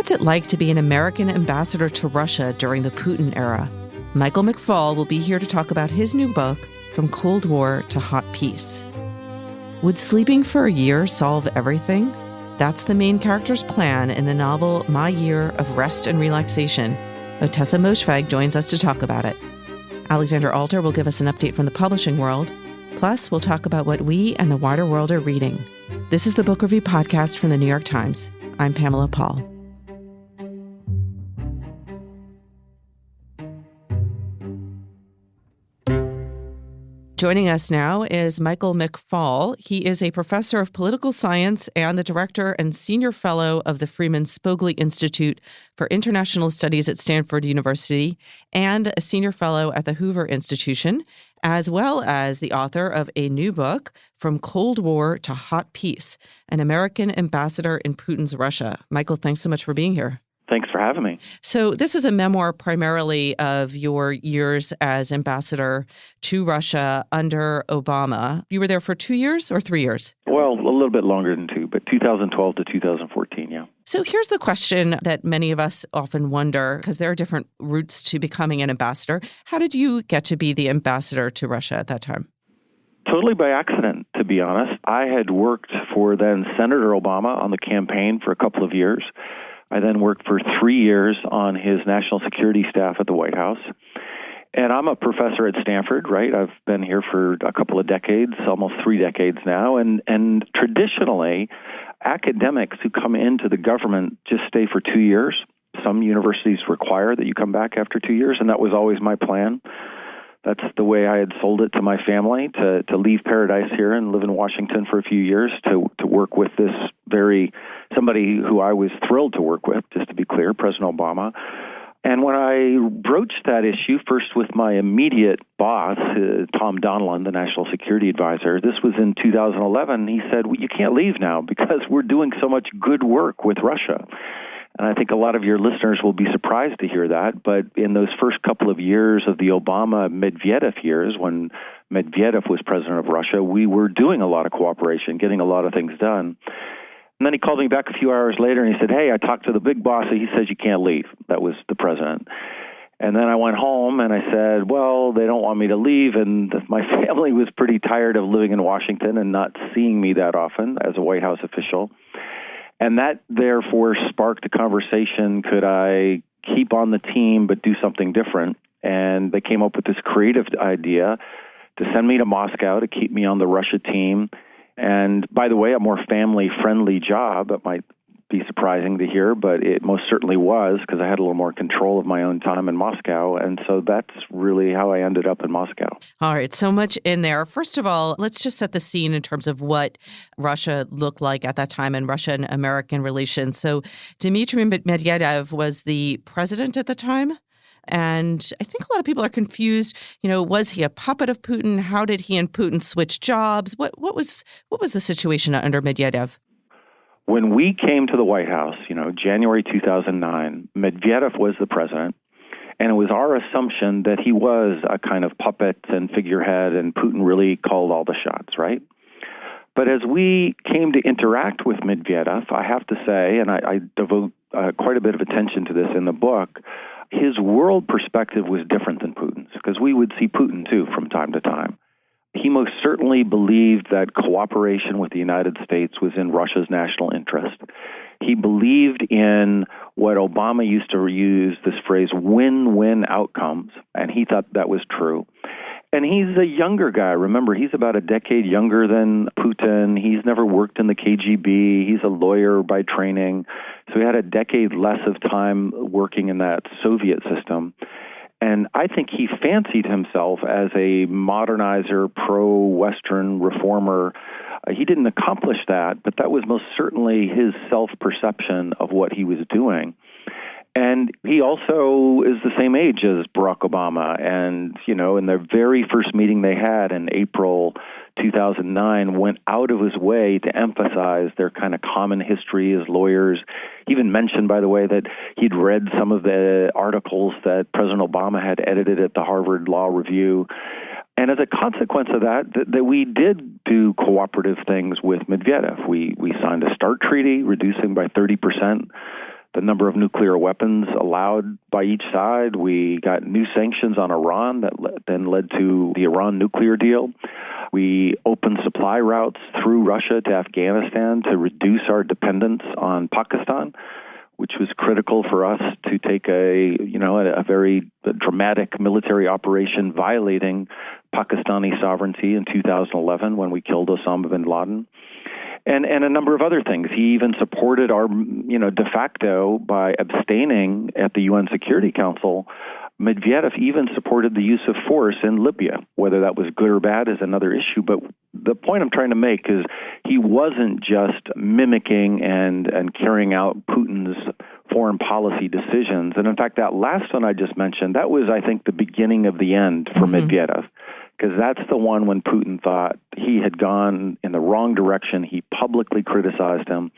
What's it like to be an American ambassador to Russia during the Putin era? Michael McFaul will be here to talk about his new book, From Cold War to Hot Peace. Would sleeping for a year solve everything? That's the main character's plan in the novel My Year of Rest and Relaxation. Ottessa Moshfegh joins us to talk about it. Alexander Alter will give us an update from the publishing world. Plus, we'll talk about what we and the wider world are reading. This is the Book Review Podcast from the New York Times. I'm Pamela Paul. Joining us now is Michael McFaul. He is a professor of political science and the director and senior fellow of the Freeman Spogli Institute for International Studies at Stanford University and a senior fellow at the Hoover Institution, as well as the author of a new book, From Cold War to Hot Peace, an American ambassador in Putin's Russia. Michael, thanks so much for being here. Thanks for having me. So this is a memoir primarily of your years as ambassador to Russia under Obama. You were there for 2 years or 3 years? Well, a little bit longer than 2, but 2012 to 2014, yeah. So here's the question that many of us often wonder, because there are different routes to becoming an ambassador. How did you get to be the ambassador to Russia at that time? Totally by accident, to be honest. I had worked for then Senator Obama on the campaign for a couple of years. I then worked for 3 years on his national security staff at the White House. And I'm a professor at Stanford, right? I've been here for a couple of decades, almost 3 decades now. And traditionally, academics who come into the government just stay for 2 years. Some universities require that you come back after 2 years, and that was always my plan. That's the way I had sold it to my family, to leave paradise here and live in Washington for a few years, to work with this somebody who I was thrilled to work with, just to be clear, President Obama. And when I broached that issue, first with my immediate boss, Tom Donilon, the National Security Advisor, this was in 2011, he said, well, you can't leave now because we're doing so much good work with Russia. And I think a lot of your listeners will be surprised to hear that. But in those first couple of years of the Obama-Medvedev years, when Medvedev was president of Russia, we were doing a lot of cooperation, getting a lot of things done. And then he called me back a few hours later and he said, hey, I talked to the big boss. He says you can't leave. That was the president. And then I went home and I said, well, they don't want me to leave. And my family was pretty tired of living in Washington and not seeing me that often as a White House official. And that, therefore, sparked a conversation. Could I keep on the team but do something different? And they came up with this creative idea to send me to Moscow to keep me on the Russia team. And, by the way, a more family-friendly job. It might be surprising to hear, but it most certainly was, because I had a little more control of my own time in Moscow. And so that's really how I ended up in Moscow. All right, so much in there. First of all, let's just set the scene in terms of what Russia looked like at that time and Russian-American relations. So Dmitry Medvedev was the president at the time. And I think a lot of people are confused. Was he a puppet of Putin? How did he and Putin switch jobs? What was the situation under Medvedev? When we came to the White House, January 2009, Medvedev was the president, and it was our assumption that he was a kind of puppet and figurehead, and Putin really called all the shots, right? But as we came to interact with Medvedev, I have to say, and I devote quite a bit of attention to this in the book, his world perspective was different than Putin's, because we would see Putin, too, from time to time. He most certainly believed that cooperation with the United States was in Russia's national interest. He believed in what Obama used to use, this phrase, win-win outcomes, and he thought that was true. And he's a younger guy. Remember, he's about a decade younger than Putin. He's never worked in the KGB. He's a lawyer by training. So he had a decade less of time working in that Soviet system. And I think he fancied himself as a modernizer, pro-Western reformer. He didn't accomplish that, but that was most certainly his self-perception of what he was doing. And he also is the same age as Barack Obama. And, in their very first meeting they had in April 2009, went out of his way to emphasize their kind of common history as lawyers. He even mentioned, by the way, that he'd read some of the articles that President Obama had edited at the Harvard Law Review. And as a consequence of that we did do cooperative things with Medvedev. We signed a START treaty, reducing by 30% the number of nuclear weapons allowed by each side. We got new sanctions on Iran that then led to the Iran nuclear deal. We opened supply routes through Russia to Afghanistan to reduce our dependence on Pakistan, which was critical for us to take a very dramatic military operation violating Pakistani sovereignty in 2011 when we killed Osama bin Laden. And a number of other things. He even supported our, de facto by abstaining at the UN Security Council. Medvedev even supported the use of force in Libya. Whether that was good or bad is another issue. But the point I'm trying to make is he wasn't just mimicking and carrying out Putin's foreign policy decisions. And in fact, that last one I just mentioned, that was, I think, the beginning of the end for Medvedev. Because that's the one when Putin thought he had gone in the wrong direction. He publicly criticized him.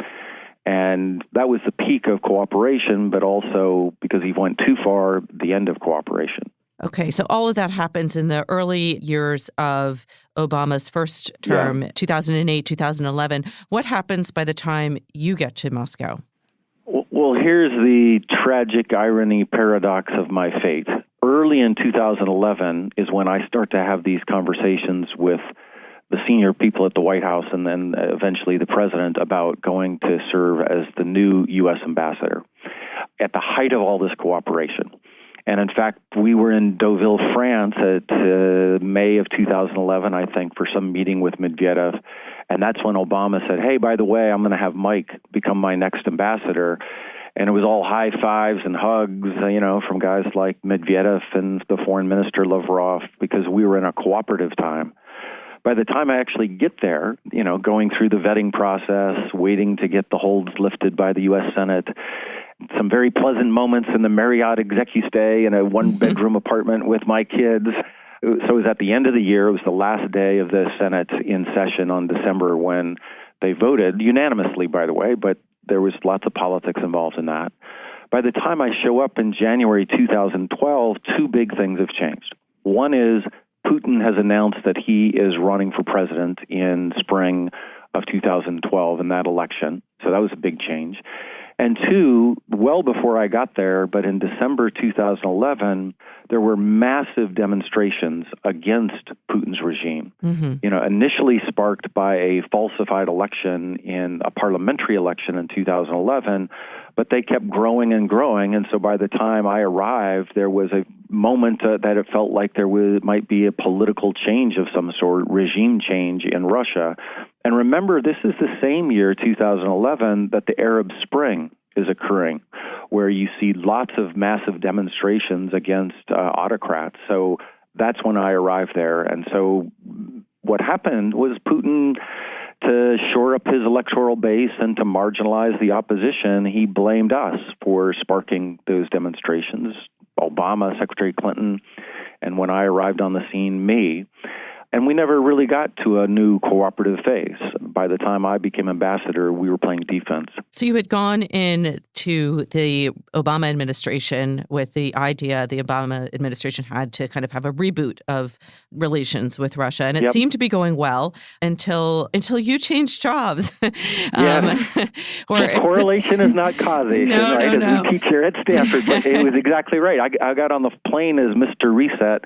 And that was the peak of cooperation, but also because he went too far, the end of cooperation. Okay, so all of that happens in the early years of Obama's first term, 2008, 2011. What happens by the time you get to Moscow? Well, here's the tragic irony paradox of my fate. Early in 2011 is when I start to have these conversations with the senior people at the White House and then eventually the president about going to serve as the new U.S. ambassador at the height of all this cooperation. And in fact, we were in Deauville, France at May of 2011, I think, for some meeting with Medvedev. And that's when Obama said, hey, by the way, I'm going to have Mike become my next ambassador. And it was all high fives and hugs, from guys like Medvedev and the foreign minister Lavrov, because we were in a cooperative time. By the time I actually get there, going through the vetting process, waiting to get the holds lifted by the U.S. Senate, some very pleasant moments in the Marriott execu-stay in a one-bedroom apartment with my kids. So it was at the end of the year. It was the last day of the Senate in session on December when they voted, unanimously, by the way, but there was lots of politics involved in that. By the time I show up in January 2012, two big things have changed. One is Putin has announced that he is running for president in spring of 2012 in that election. So that was a big change. And two, well before I got there, but in December 2011, there were massive demonstrations against Putin's regime. Initially sparked by a falsified election in a parliamentary election in 2011, but they kept growing and growing. And so by the time I arrived, there was a moment that it felt like might be a political change of some sort, regime change in Russia. And remember, this is the same year, 2011, that the Arab Spring is occurring, where you see lots of massive demonstrations against autocrats. So that's when I arrived there. And so what happened was Putin, to shore up his electoral base and to marginalize the opposition, he blamed us for sparking those demonstrations. Obama, Secretary Clinton, and when I arrived on the scene, me. And we never really got to a new cooperative phase. By the time I became ambassador, we were playing defense. So you had gone into the Obama administration with the idea the Obama administration had to kind of have a reboot of relations with Russia. And it seemed to be going well until you changed jobs. Correlation is not causation, right? As we teach here at Stanford. But it was exactly right. I got on the plane as Mr. Reset,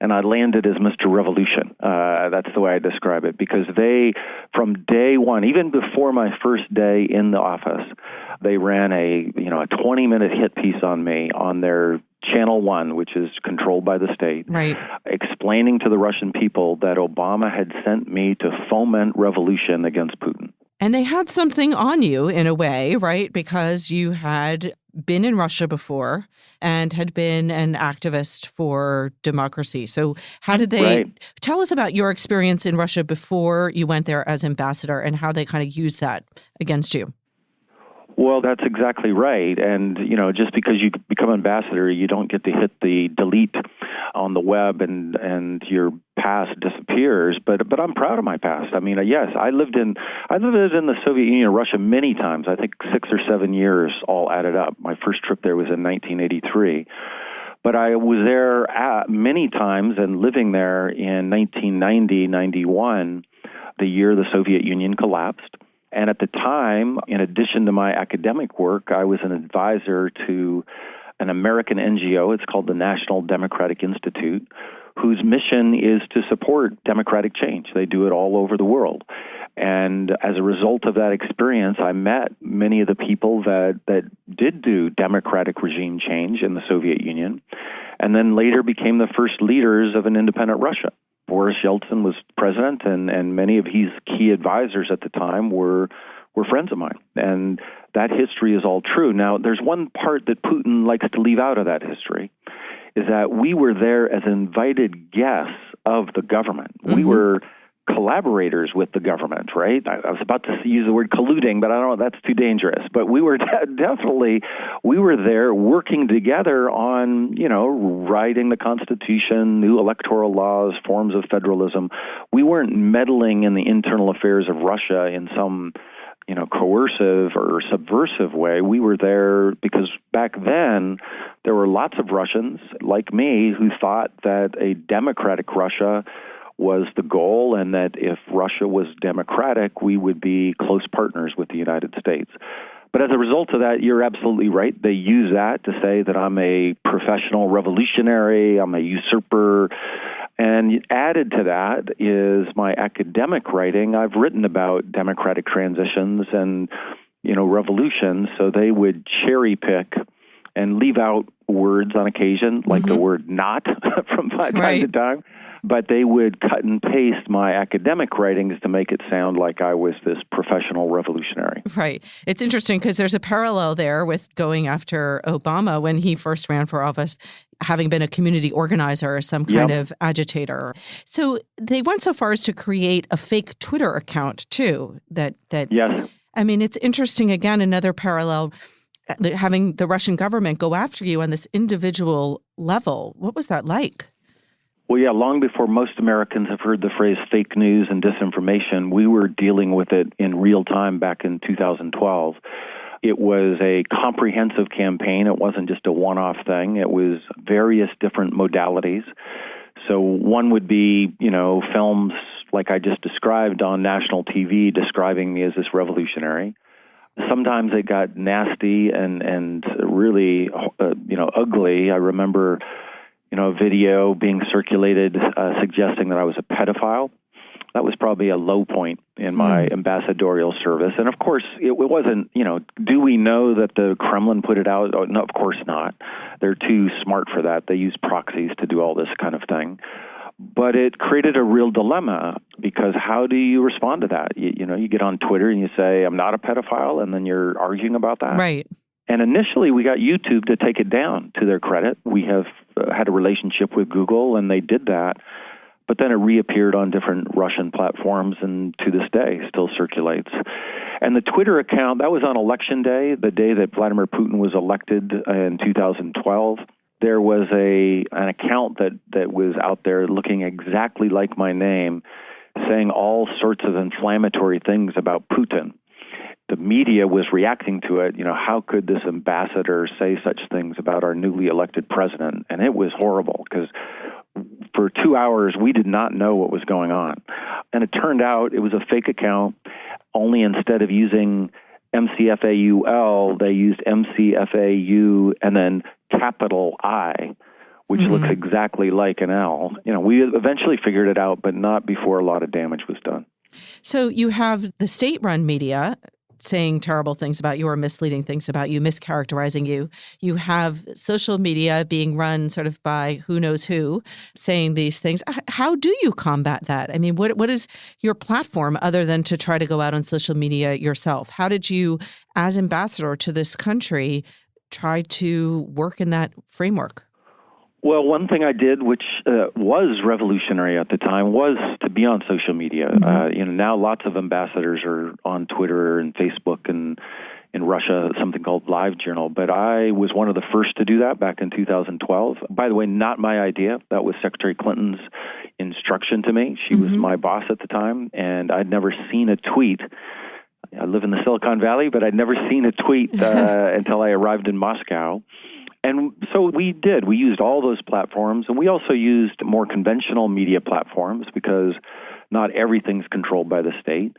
and I landed as Mr. Revolution. That's the way I describe it, because they, from day one, even before my first day in the office, they ran a 20-minute hit piece on me on their Channel 1, which is controlled by the state, right, explaining to the Russian people that Obama had sent me to foment revolution against Putin. And they had something on you in a way, right? Because you had been in Russia before and had been an activist for democracy. So how did they tell us about your experience in Russia before you went there as ambassador and how they kind of used that against you? Well, that's exactly right. And, just because you become ambassador, you don't get to hit the delete on the web and your past disappears. But I'm proud of my past. I mean, yes, I lived in the Soviet Union and Russia many times. I think 6 or 7 years all added up. My first trip there was in 1983. But I was there many times and living there in 1990, 91, the year the Soviet Union collapsed. And at the time, in addition to my academic work, I was an advisor to an American NGO. It's called the National Democratic Institute, whose mission is to support democratic change. They do it all over the world. And as a result of that experience, I met many of the people that did do democratic regime change in the Soviet Union, and then later became the first leaders of an independent Russia. Boris Yeltsin was president, and many of his key advisors at the time were friends of mine. And that history is all true. Now, there's one part that Putin likes to leave out of that history, is that we were there as invited guests of the government. Mm-hmm. We were collaborators with the government, right? I was about to use the word colluding, but I don't know, that's too dangerous. But we were we were there working together on, writing the Constitution, new electoral laws, forms of federalism. We weren't meddling in the internal affairs of Russia in some, coercive or subversive way. We were there because back then there were lots of Russians like me who thought that a democratic Russia was the goal, and that if Russia was democratic, we would be close partners with the United States. But as a result of that, you're absolutely right. They use that to say that I'm a professional revolutionary, I'm a usurper. And added to that is my academic writing. I've written about democratic transitions and, revolutions, so they would cherry pick and leave out words on occasion, like the word not from time to time. But they would cut and paste my academic writings to make it sound like I was this professional revolutionary. Right. It's interesting because there's a parallel there with going after Obama when he first ran for office, having been a community organizer or some kind of agitator. So they went so far as to create a fake Twitter account, too. Yes. I mean, it's interesting, again, another parallel, having the Russian government go after you on this individual level. What was that like? Well, yeah, long before most Americans have heard the phrase fake news and disinformation, we were dealing with it in real time back in 2012. It was a comprehensive campaign. It wasn't just a one-off thing. It was various different modalities. So one would be, films like I just described on national TV describing me as this revolutionary. Sometimes it got nasty and really, ugly. I remember a video being circulated suggesting that I was a pedophile. That was probably a low point in my ambassadorial service. And of course, it wasn't, do we know that the Kremlin put it out? Oh, no, of course not. They're too smart for that. They use proxies to do all this kind of thing. But it created a real dilemma, because how do you respond to that? You get on Twitter and you say, I'm not a pedophile, and then you're arguing about that. Right. And initially, we got YouTube to take it down, to their credit. We have had a relationship with Google, and they did that. But then it reappeared on different Russian platforms, and to this day still circulates. And the Twitter account, that was on Election Day, the day that Vladimir Putin was elected in 2012. There was an account that was out there looking exactly like my name, saying all sorts of inflammatory things about Putin. The media was reacting to it. How could this ambassador say such things about our newly elected president? And it was horrible, because for 2 hours, we did not know what was going on. And it turned out it was a fake account, only instead of using MCFAUL, they used MCFAU and then capital I, which looks exactly like an L. We eventually figured it out, but not before a lot of damage was done. So you have the state-run media saying terrible things about you or misleading things about you, mischaracterizing you. You have social media being run sort of by who knows who, saying these things. How do you combat that? I mean, what is your platform other than to try to go out on social media yourself? How did you, as ambassador to this country, try to work in that framework? Well, one thing I did, which was revolutionary at the time, was to be on social media. Now lots of ambassadors are on Twitter and Facebook, and in Russia, something called LiveJournal. But I was one of the first to do that back in 2012. By the way, not my idea. That was Secretary Clinton's instruction to me. She was my boss at the time, and I'd never seen a tweet. I live in the Silicon Valley, but I'd never seen a tweet until I arrived in Moscow. And so we did. We used all those platforms, and we also used more conventional media platforms, because not everything's controlled by the state.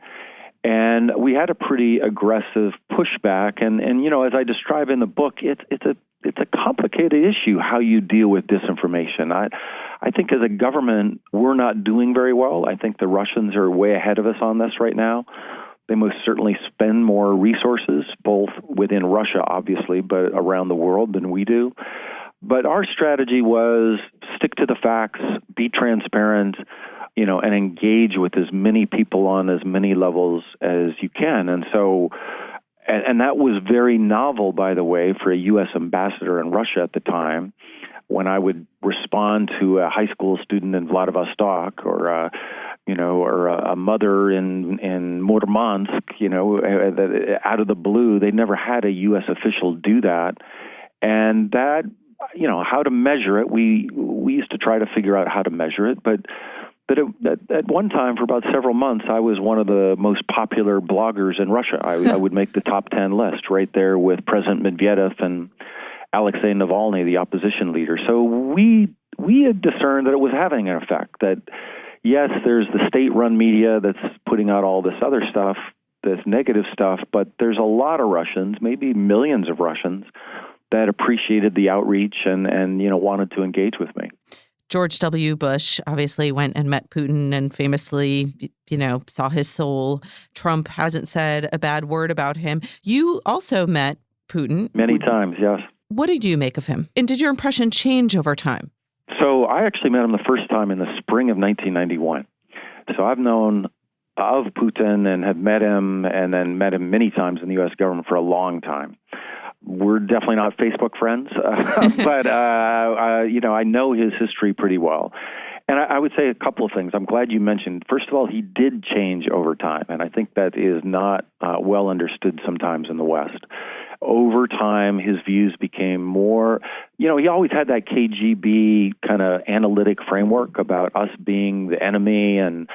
And we had a pretty aggressive pushback. And as I describe in the book, it's a complicated issue how you deal with disinformation. I think as a government, we're not doing very well. I think the Russians are way ahead of us on this right now. They most certainly spend more resources, both within Russia, obviously, but around the world than we do. But our strategy was stick to the facts, be transparent, and engage with as many people on as many levels as you can. And so, and that was very novel, by the way, for a U.S. ambassador in Russia at the time, when I would respond to a high school student in Vladivostok or a mother in Murmansk, that out of the blue. They never had a U.S. official do that. And that, how to measure it, we used to try to figure out how to measure it, but at one time, for about several months, I was one of the most popular bloggers in Russia. I would make the top 10 list right there with President Medvedev and Alexei Navalny, the opposition leader. So we had discerned that it was having an effect, that yes, there's the state-run media that's putting out all this other stuff, this negative stuff, but there's a lot of Russians, maybe millions of Russians, that appreciated the outreach and wanted to engage with me. George W. Bush obviously went and met Putin and famously, saw his soul. Trump hasn't said a bad word about him. You also met Putin. Many times, yes. What did you make of him? And did your impression change over time? So I actually met him the first time in the spring of 1991. So I've known of Putin and have met him and then met him many times in the U.S. government for a long time. We're definitely not Facebook friends, but I know his history pretty well. And I would say a couple of things. I'm glad you mentioned, first of all, he did change over time, and I think that is not well understood sometimes in the West. Over time, his views became more, he always had that KGB kind of analytic framework about us being the enemy, and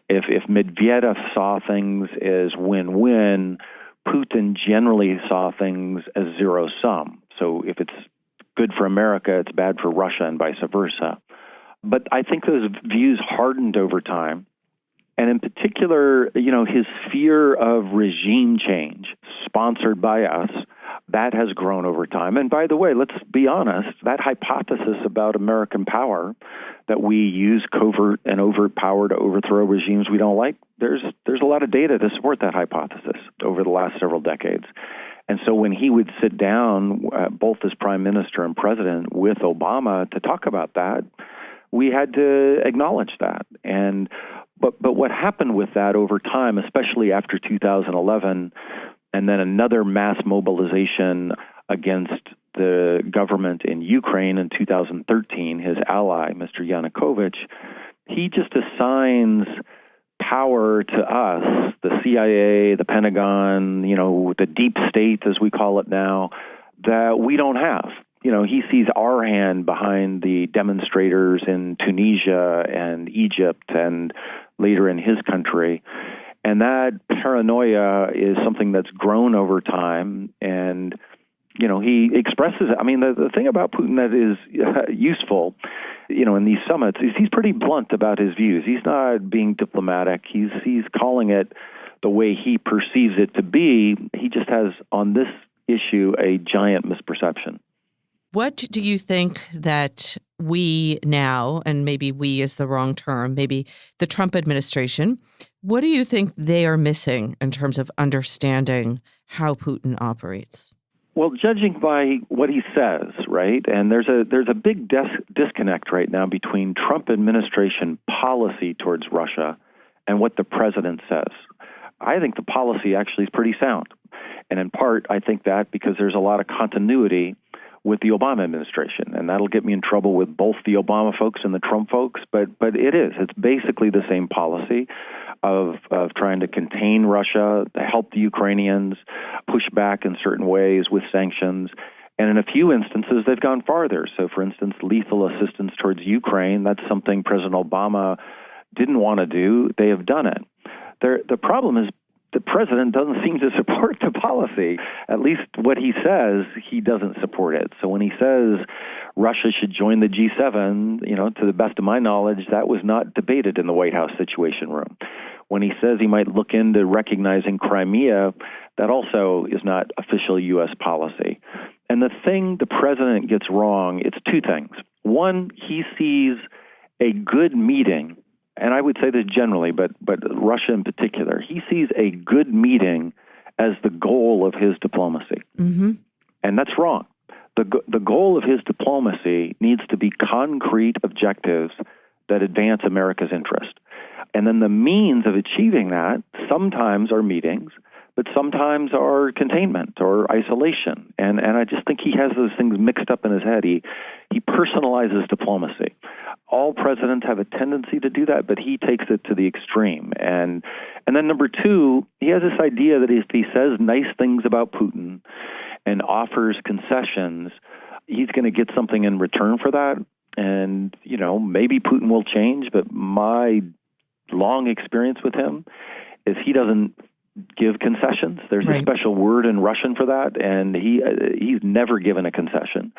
if Medvedev saw things as win-win, Putin generally saw things as zero-sum. So if it's good for America, it's bad for Russia and vice versa. But I think those views hardened over time. And in particular, his fear of regime change sponsored by us, that has grown over time. And by the way, let's be honest, that hypothesis about American power, that we use covert and overt power to overthrow regimes we don't like, there's a lot of data to support that hypothesis over the last several decades. And so when he would sit down, both as prime minister and president, with Obama to talk about that, we had to acknowledge that. But what happened with that over time, especially after 2011, and then another mass mobilization against the government in Ukraine in 2013, his ally, Mr. Yanukovych, he just assigns power to us, the CIA, the Pentagon, the deep state, as we call it now, that we don't have. He sees our hand behind the demonstrators in Tunisia and Egypt and later in his country. And that paranoia is something that's grown over time. And, he expresses it. I mean, the thing about Putin that is useful, in these summits is he's pretty blunt about his views. He's not being diplomatic. He's calling it the way he perceives it to be. He just has, on this issue, a giant misperception. What do you think that we now, and maybe we is the wrong term, maybe the Trump administration, what do you think they are missing in terms of understanding how Putin operates? Well, judging by what he says, right, and there's a big disconnect right now between Trump administration policy towards Russia and what the president says. I think the policy actually is pretty sound. And in part, I think that because there's a lot of continuity with the Obama administration, and that'll get me in trouble with both the Obama folks and the Trump folks, but it's basically the same policy of trying to contain Russia, help the Ukrainians, push back in certain ways with sanctions, and in a few instances they've gone farther. So for instance, lethal assistance towards Ukraine, that's something President Obama didn't want to do. They have done it. The problem is the president doesn't seem to support the policy. At least what he says, he doesn't support it. So when he says Russia should join the G7, to the best of my knowledge, that was not debated in the White House Situation Room. When he says he might look into recognizing Crimea, that also is not official U.S. policy. And the thing the president gets wrong, it's two things. One, he sees a good meeting, and I would say this generally, but Russia in particular, he sees a good meeting as the goal of his diplomacy. Mm-hmm. And that's wrong. The goal of his diplomacy needs to be concrete objectives that advance America's interest. And then the means of achieving that sometimes are meetings, but sometimes are containment or isolation. And I just think he has those things mixed up in his head. He personalizes diplomacy. All presidents have a tendency to do that, but he takes it to the extreme. And then number two, he has this idea that if he says nice things about Putin and offers concessions, he's going to get something in return for that. And, maybe Putin will change, but my long experience with him is he doesn't give concessions. There's a special word in Russian for that, and he's never given a concession.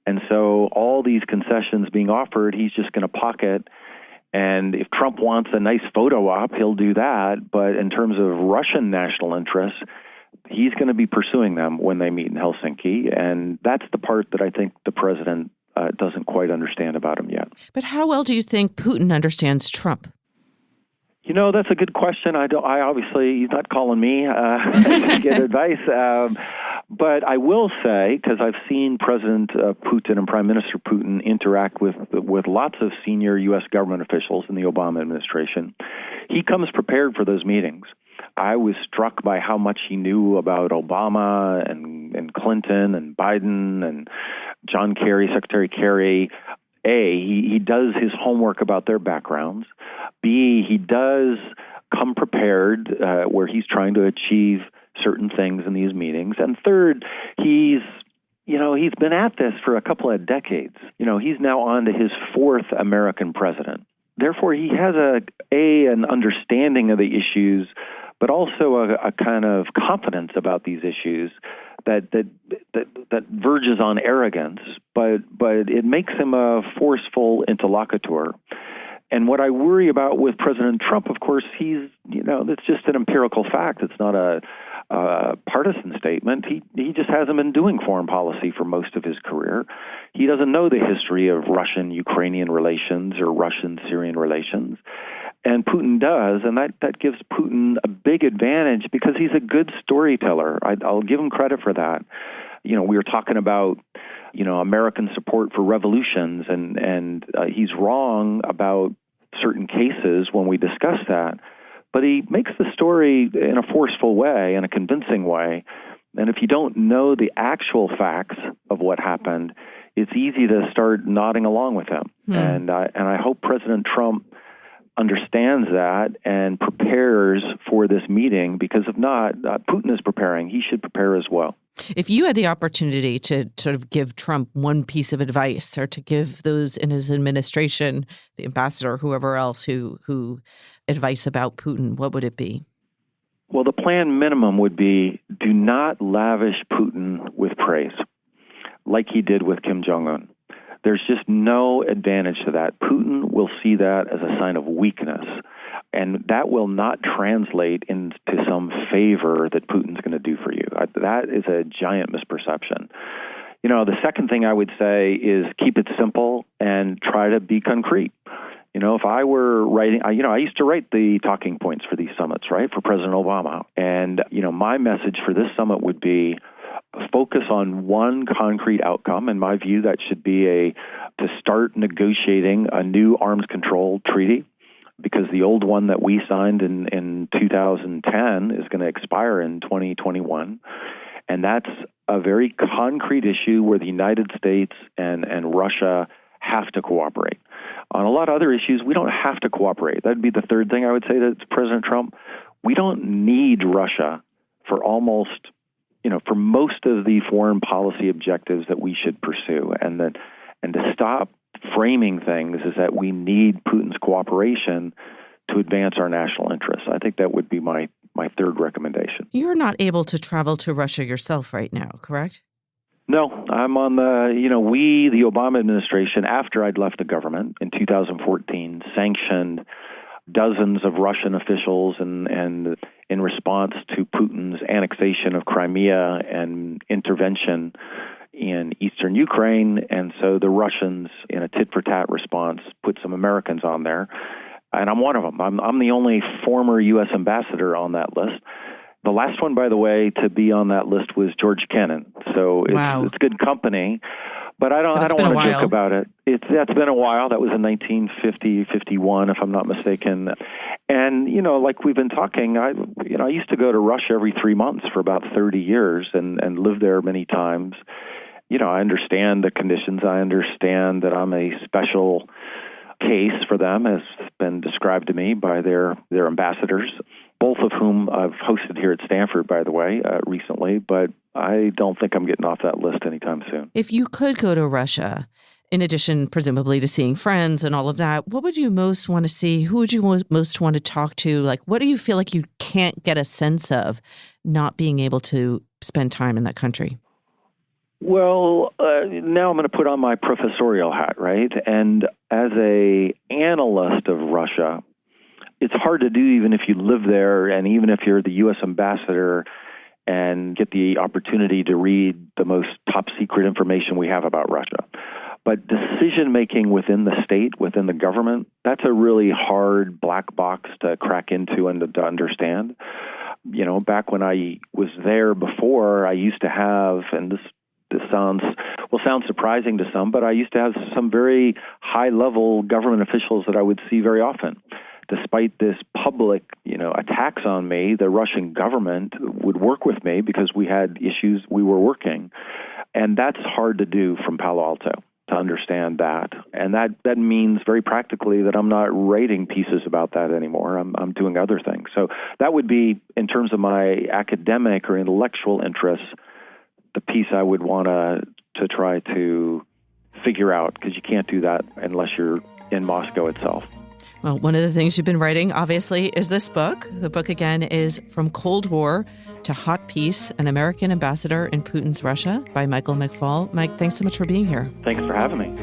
And so all these concessions being offered, he's just going to pocket. And if Trump wants a nice photo op, he'll do that. But in terms of Russian national interests, he's going to be pursuing them when they meet in Helsinki. And that's the part that I think the president doesn't quite understand about him yet. But how well do you think Putin understands Trump? That's a good question. I obviously, he's not calling me to get advice. But I will say, because I've seen President Putin and Prime Minister Putin interact with lots of senior U.S. government officials in the Obama administration, he comes prepared for those meetings. I was struck by how much he knew about Obama and Clinton and Biden and John Kerry, Secretary Kerry. He does his homework about their backgrounds. B, he does come prepared where he's trying to achieve certain things in these meetings. And third, he's been at this for a couple of decades. He's now on to his fourth American president. Therefore, he has an understanding of the issues, but also a kind of confidence about these issues that verges on arrogance, but it makes him a forceful interlocutor. And what I worry about with President Trump, of course, it's just an empirical fact. It's not a partisan statement. He just hasn't been doing foreign policy for most of his career. He doesn't know the history of Russian-Ukrainian relations or Russian-Syrian relations. And Putin does, and that gives Putin a big advantage because he's a good storyteller. I'll give him credit for that. We were talking about, American support for revolutions, and he's wrong about certain cases when we discuss that. But he makes the story in a forceful way, in a convincing way. And if you don't know the actual facts of what happened, it's easy to start nodding along with him. And I hope President Trump understands that and prepares for this meeting, because if not, Putin is preparing. He should prepare as well. If you had the opportunity to sort of give Trump one piece of advice, or to give those in his administration, the ambassador, whoever else, who advice about Putin, what would it be? Well, the plan minimum would be do not lavish Putin with praise like he did with Kim Jong-un. There's just no advantage to that. Putin will see that as a sign of weakness, and that will not translate into some favor that Putin's going to do for you. That is a giant misperception. The second thing I would say is keep it simple and try to be concrete. If I were writing, I used to write the talking points for these summits, right, for President Obama. And, my message for this summit would be focus on one concrete outcome. In my view, that should be to start negotiating a new arms control treaty, because the old one that we signed in 2010 is going to expire in 2021. And that's a very concrete issue where the United States and Russia have to cooperate. On a lot of other issues, we don't have to cooperate. That'd be the third thing I would say to President Trump. We don't need Russia for for most of the foreign policy objectives that we should pursue. And to stop framing things is that we need Putin's cooperation to advance our national interests. I think that would be my third recommendation. You're not able to travel to Russia yourself right now, correct? No, I'm on the Obama administration, after I'd left the government in 2014, sanctioned dozens of Russian officials and in response to Putin's annexation of Crimea and intervention in eastern Ukraine. And so the Russians, in a tit-for-tat response, put some Americans on there. And I'm one of them. I'm the only former U.S. ambassador on that list. The last one, by the way, to be on that list was George Kennan. So it's good company. But I don't want to joke about it. It's been a while. That was in 1950, 51, if I'm not mistaken. And, like we've been talking, I used to go to Russia every 3 months for about 30 years and lived there many times. I understand the conditions. I understand that I'm a special case for them, as been described to me by their ambassadors, both of whom I've hosted here at Stanford, by the way, recently. But I don't think I'm getting off that list anytime soon. If you could go to Russia, in addition, presumably, to seeing friends and all of that, what would you most want to see? Who would you most want to talk to? Like, what do you feel like you can't get a sense of not being able to spend time in that country? Well, now I'm going to put on my professorial hat, right? And as a analyst of Russia, it's hard to do even if you live there and even if you're the U.S. ambassador and get the opportunity to read the most top secret information we have about Russia. But decision-making within the state, within the government, that's a really hard black box to crack into and to understand. Back when I was there before, I used to have, and this sound surprising to some, but I used to have some very high-level government officials that I would see very often. Despite this public, attacks on me, the Russian government would work with me because we had issues we were working. And that's hard to do from Palo Alto, to understand that. And that means very practically that I'm not writing pieces about that anymore. I'm doing other things. So that would be, in terms of my academic or intellectual interests, the piece I would want to try to figure out, because you can't do that unless you're in Moscow itself. Well, one of the things you've been writing, obviously, is this book. The book, again, is From Cold War to Hot Peace, An American Ambassador in Putin's Russia by Michael McFaul. Mike, thanks so much for being here. Thanks for having me.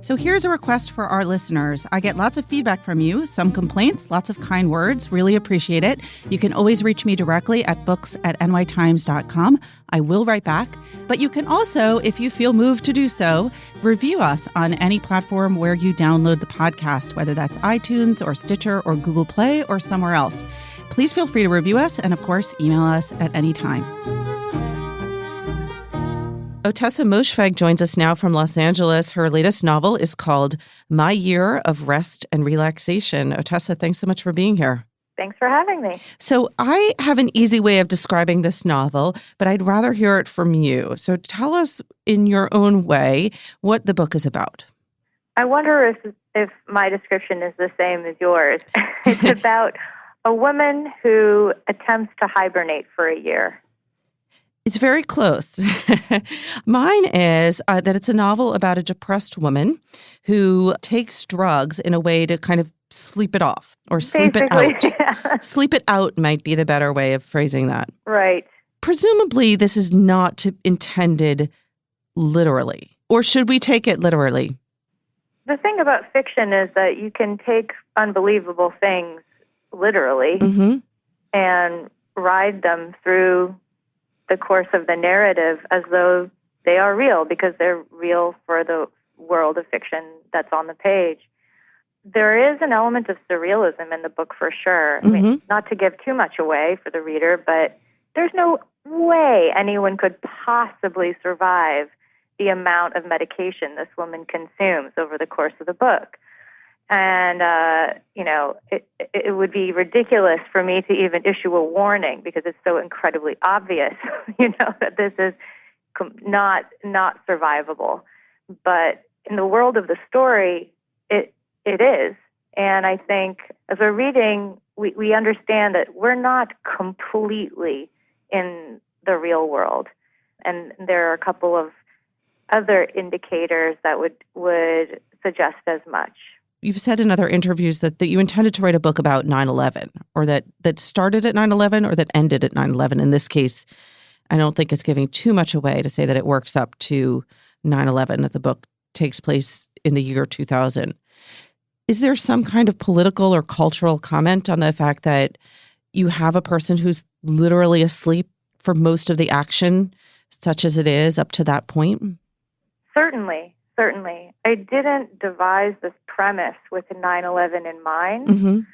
So here's a request for our listeners. I get lots of feedback from you, some complaints, lots of kind words. Really appreciate it. You can always reach me directly at books@nytimes.com. I will write back. But you can also, if you feel moved to do so, review us on any platform where you download the podcast, whether that's iTunes or Stitcher or Google Play or somewhere else. Please feel free to review us and, of course, email us at any time. Ottessa Moshfegh joins us now from Los Angeles. Her latest novel is called My Year of Rest and Relaxation. Ottessa, thanks so much for being here. Thanks for having me. So I have an easy way of describing this novel, but I'd rather hear it from you. So tell us in your own way what the book is about. I wonder if my description is the same as yours. It's about a woman who attempts to hibernate for a year. It's very close. Mine is that it's a novel about a depressed woman who takes drugs in a way to kind of sleep it off or sleep it out. Yeah. Sleep it out might be the better way of phrasing that. Right. Presumably, this is not intended literally. Or should we take it literally? The thing about fiction is that you can take unbelievable things literally and ride them through the course of the narrative as though they are real, because they're real for the world of fiction that's on the page. There is an element of surrealism in the book for sure. I mean, not to give too much away for the reader, but there's no way anyone could possibly survive the amount of medication this woman consumes over the course of the book. And, it would be ridiculous for me to even issue a warning because it's so incredibly obvious, that this is not survivable. But in the world of the story, it is. And I think as we're reading, we understand that we're not completely in the real world. And there are a couple of other indicators that would suggest as much. you've said in other interviews that you intended to write a book about 9/11, or that started at 9/11 or that ended at 9/11. In this case, I don't think it's giving too much away to say that it works up to 9/11, that the book takes place in the year 2000. Is there some kind of political or cultural comment on the fact that you have a person who's literally asleep for most of the action, such as it is up to that point? Certainly. I didn't devise this premise with 9/11 in mind,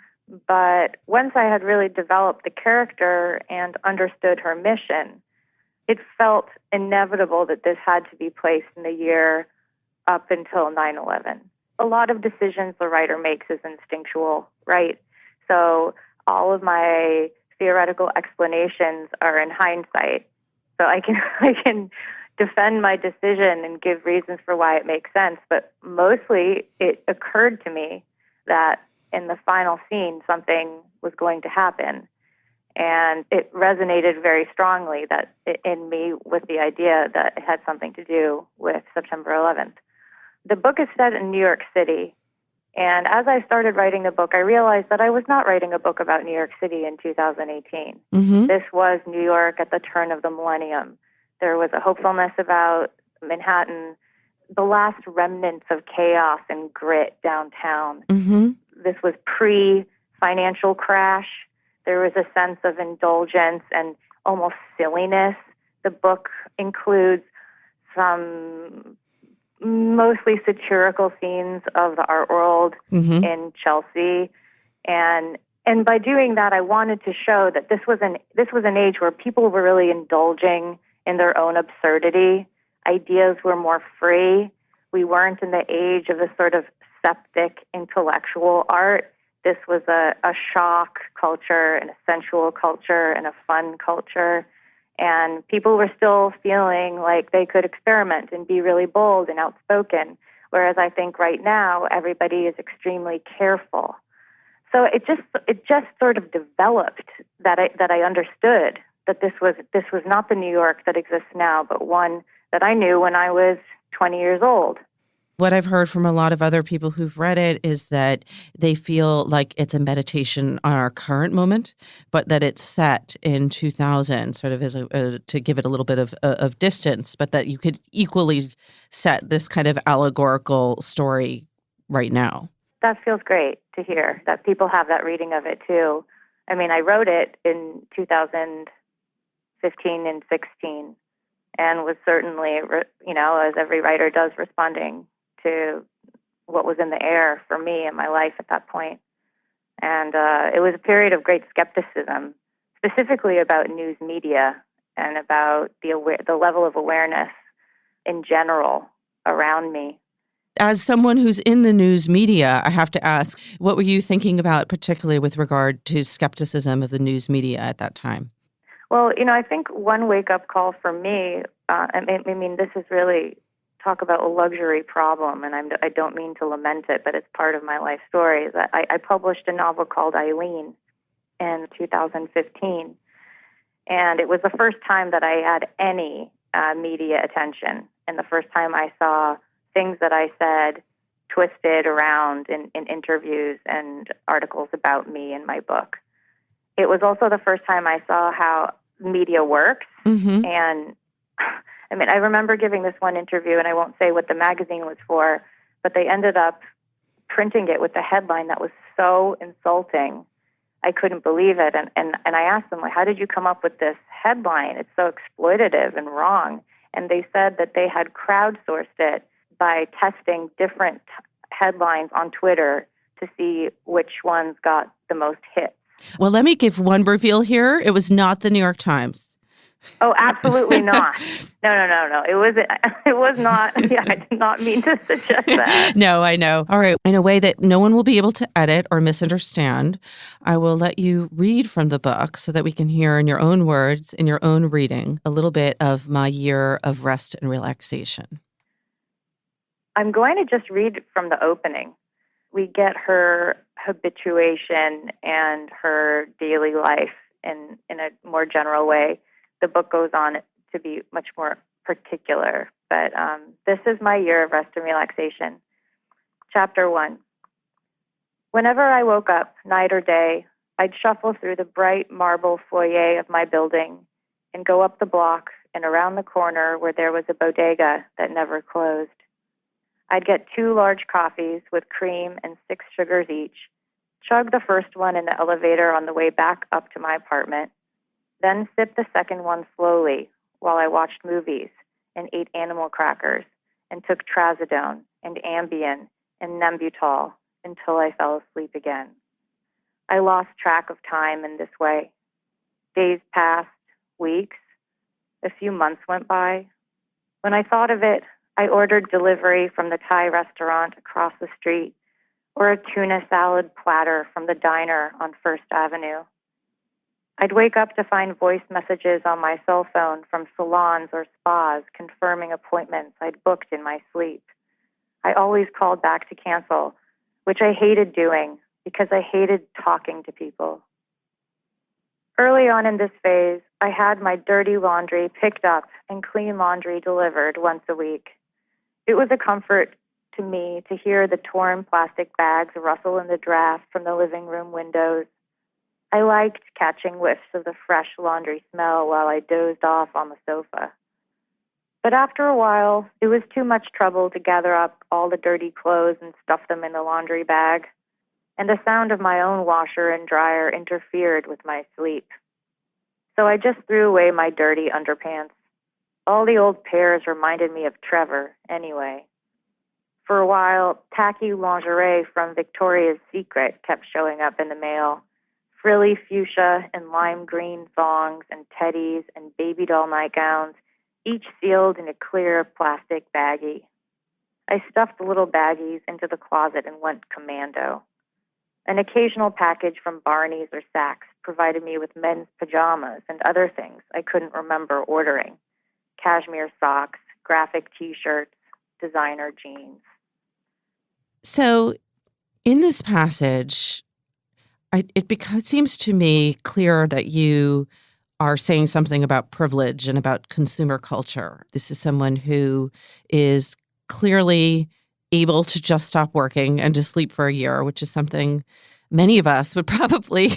but once I had really developed the character and understood her mission, it felt inevitable that this had to be placed in the year up until 9/11. A lot of decisions the writer makes is instinctual, right? So all of my theoretical explanations are in hindsight. So I can defend my decision and give reasons for why it makes sense, but mostly it occurred to me that in the final scene something was going to happen. And it resonated very strongly in me with the idea that it had something to do with September 11th. The book is set in New York City. And as I started writing the book, I realized that I was not writing a book about New York City in 2018. This was New York at the turn of the millennium. There was a hopefulness about Manhattan, the last remnants of chaos and grit downtown. This was pre-financial crash. There was a sense of indulgence and almost silliness. The book includes some mostly satirical scenes of the art world in Chelsea. And by doing that, I wanted to show that this was an age where people were really indulging in their own absurdity. Ideas were more free. We weren't in the age of a sort of septic intellectual art. This was a shock culture and a sensual culture and a fun culture. And people were still feeling like they could experiment and be really bold and outspoken. Whereas I think right now, everybody is extremely careful. So it just sort of developed that I understood that this was not the New York that exists now, but one that I knew when I was 20 years old. What I've heard from a lot of other people who've read it is that they feel like it's a meditation on our current moment, but that it's set in 2000, sort of as to give it a little bit of distance, but that you could equally set this kind of allegorical story right now. That feels great to hear, that people have that reading of it too. I mean, I wrote it in 2015 and 16 and was certainly, as every writer does, responding to what was in the air for me in my life at that point. And it was a period of great skepticism, specifically about news media and about the level of awareness in general around me. As someone who's in the news media, I have to ask, what were you thinking about particularly with regard to skepticism of the news media at that time? Well, I think one wake-up call for me, this is really talk about a luxury problem, and I don't mean to lament it, but it's part of my life story. Is that I published a novel called Eileen in 2015, and it was the first time that I had any media attention, and the first time I saw things that I said twisted around in interviews and articles about me in my book. It was also the first time I saw how media works, and I remember giving this one interview, and I won't say what the magazine was for, but they ended up printing it with a headline that was so insulting. I couldn't believe it. And I asked them, how did you come up with this headline? It's so exploitative and wrong. And they said that they had crowdsourced it by testing different headlines on Twitter to see which ones got the most hits. Well, let me give one reveal here. It was not the New York Times. Oh, absolutely not. No. It was not. Yeah, I did not mean to suggest that. No, I know. All right. In a way that no one will be able to edit or misunderstand, I will let you read from the book so that we can hear in your own words, in your own reading, a little bit of my year of rest and relaxation. I'm going to just read from the opening. We get her habituation and her daily life in a more general way. The book goes on to be much more particular, but this is my year of rest and relaxation. Chapter 1. Whenever I woke up, night or day, I'd shuffle through the bright marble foyer of my building and go up the block and around the corner where there was a bodega that never closed. I'd get 2 large coffees with cream and 6 sugars each, chug the first one in the elevator on the way back up to my apartment, then sip the second one slowly while I watched movies and ate animal crackers and took trazodone and Ambien and Nembutal until I fell asleep again. I lost track of time in this way. Days passed, weeks, a few months went by. When I thought of it, I ordered delivery from the Thai restaurant across the street or a tuna salad platter from the diner on First Avenue. I'd wake up to find voice messages on my cell phone from salons or spas confirming appointments I'd booked in my sleep. I always called back to cancel, which I hated doing because I hated talking to people. Early on in this phase, I had my dirty laundry picked up and clean laundry delivered once a week. It was a comfort to me to hear the torn plastic bags rustle in the draft from the living room windows. I liked catching whiffs of the fresh laundry smell while I dozed off on the sofa. But after a while, it was too much trouble to gather up all the dirty clothes and stuff them in the laundry bag, and the sound of my own washer and dryer interfered with my sleep. So I just threw away my dirty underpants. All the old pairs reminded me of Trevor, anyway. For a while, tacky lingerie from Victoria's Secret kept showing up in the mail. Frilly fuchsia and lime green thongs and teddies and baby doll nightgowns, each sealed in a clear plastic baggie. I stuffed the little baggies into the closet and went commando. An occasional package from Barney's or Saks provided me with men's pajamas and other things I couldn't remember ordering. Cashmere socks, graphic T-shirts, designer jeans. So in this passage, it seems to me clear that you are saying something about privilege and about consumer culture. This is someone who is clearly able to just stop working and to sleep for a year, which is something many of us would probably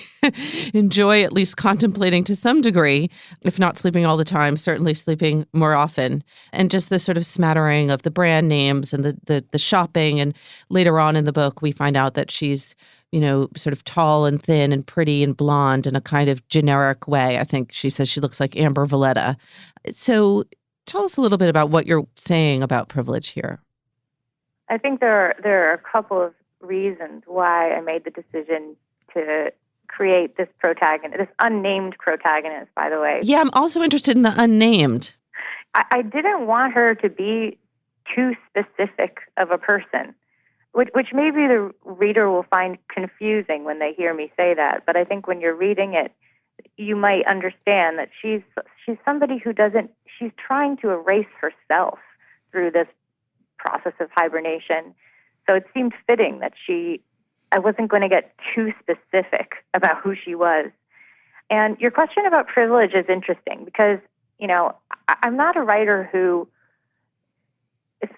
enjoy at least contemplating to some degree, if not sleeping all the time, certainly sleeping more often. And just the sort of smattering of the brand names and the shopping. And later on in the book, we find out that she's, sort of tall and thin and pretty and blonde in a kind of generic way. I think she says she looks like Amber Valletta. So tell us a little bit about what you're saying about privilege here. I think there are a couple of reasons why I made the decision to create this protagonist, this unnamed protagonist, by the way. Yeah, I'm also interested in the unnamed. I didn't want her to be too specific of a person, which maybe the reader will find confusing when they hear me say that. But I think when you're reading it, you might understand that she's somebody who she's trying to erase herself through this process of hibernation. So it seemed fitting that I wasn't going to get too specific about who she was. And your question about privilege is interesting because, I'm not a writer who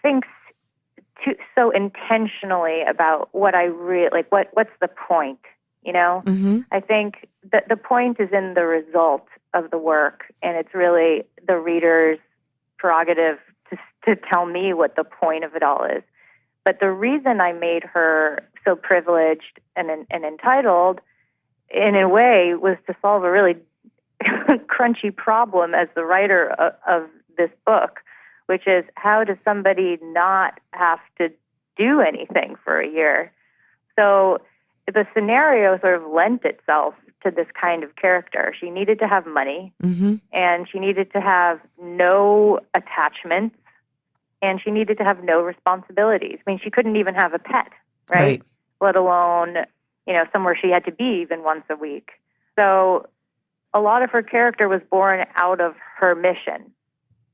thinks so intentionally about what I really, like, what's the point, Mm-hmm. I think that the point is in the result of the work, and it's really the reader's prerogative to tell me what the point of it all is. But the reason I made her so privileged and entitled, in a way, was to solve a really crunchy problem as the writer of this book, which is how does somebody not have to do anything for a year? So the scenario sort of lent itself to this kind of character. She needed to have money, mm-hmm. and she needed to have no attachments, and she needed to have no responsibilities. I mean, she couldn't even have a pet, right? Let alone, somewhere she had to be even once a week. So a lot of her character was born out of her mission.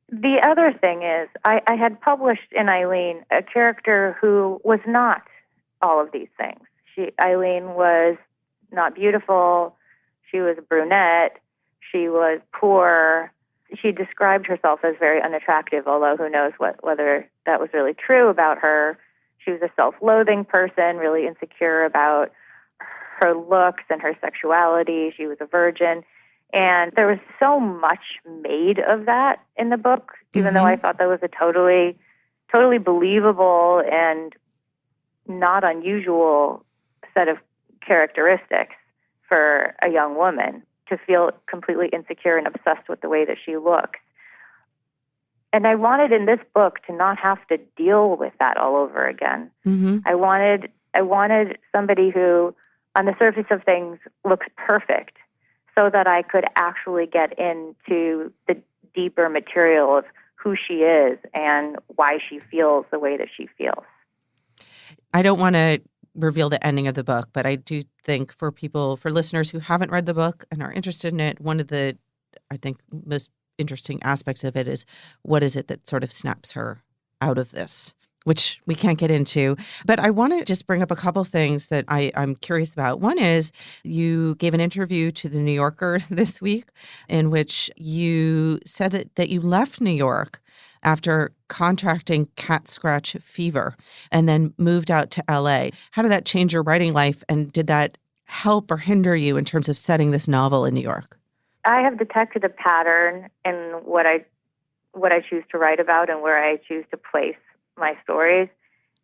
The other thing is, I had published in Eileen a character who was not all of these things. Eileen was not beautiful. She was a brunette. She was poor. She described herself as very unattractive, although who knows whether that was really true about her. She was a self-loathing person, really insecure about her looks and her sexuality. She was a virgin. And there was so much made of that in the book, even though I thought that was a totally believable and not unusual set of characteristics for a young woman to feel completely insecure and obsessed with the way that she looks. And I wanted in this book to not have to deal with that all over again. I wanted somebody who, on the surface of things, looks perfect, so that I could actually get into the deeper material of who she is and why she feels the way that she feels. I don't want to reveal the ending of the book, but I do think for listeners who haven't read the book and are interested in it, one of the, I think, most interesting aspects of it is what is it that sort of snaps her out of this, which we can't get into. But I want to just bring up a couple things that I'm curious about. One is you gave an interview to The New Yorker this week in which you said that you left New York after contracting cat scratch fever and then moved out to LA. How did that change your writing life, and did that help or hinder you in terms of setting this novel in New York? I have detected a pattern in what I choose to write about and where I choose to place my stories.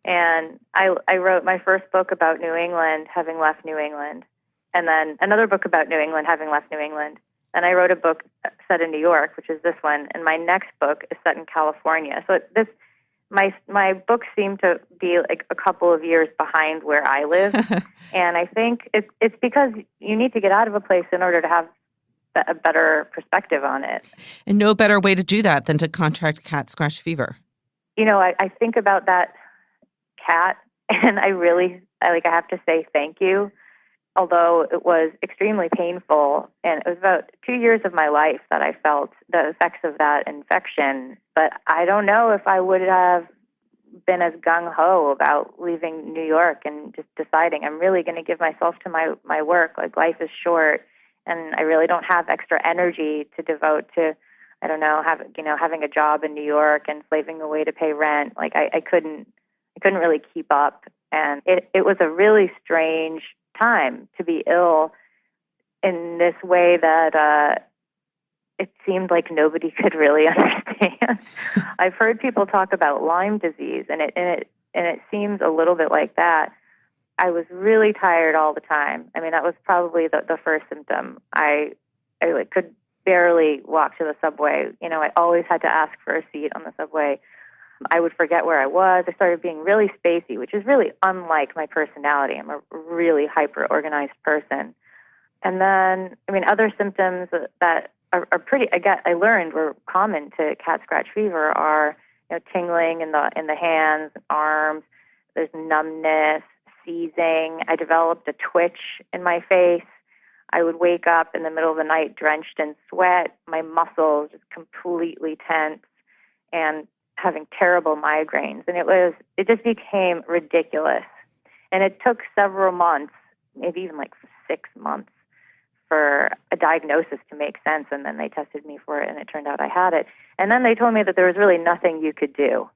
And I wrote my first book about New England, having left New England, and then another book about New England, having left New England. And I wrote a book set in New York, which is this one, and my next book is set in California. So my books seem to be like a couple of years behind where I live. And I think it's because you need to get out of a place in order to have a better perspective on it. And no better way to do that than to contract cat scratch fever. You know, I think about that cat, and I have to say thank you, although it was extremely painful. And it was about 2 years of my life that I felt the effects of that infection. But I don't know if I would have been as gung-ho about leaving New York and just deciding I'm really going to give myself to my work. Like, life is short, and I really don't have extra energy to devote to, I don't know, having a job in New York and slaving away to pay rent. Like, I couldn't really keep up. And it was a really strange time to be ill in this way that it seemed like nobody could really understand. I've heard people talk about Lyme disease, and it seems a little bit like that. I was really tired all the time. I mean, that was probably the first symptom. I could barely walk to the subway. You know, I always had to ask for a seat on the subway. I would forget where I was. I started being really spacey, which is really unlike my personality. I'm a really hyper-organized person. And then, I mean, other symptoms that are pretty, I learned were common to cat scratch fever are, you know, tingling in the hands, arms. There's numbness, seizing. I developed a twitch in my face. I would wake up in the middle of the night drenched in sweat, my muscles just completely tense, and having terrible migraines. And it just became ridiculous. And it took several months, maybe even like 6 months, for a diagnosis to make sense. And then they tested me for it, and it turned out I had it. And then they told me that there was really nothing you could do.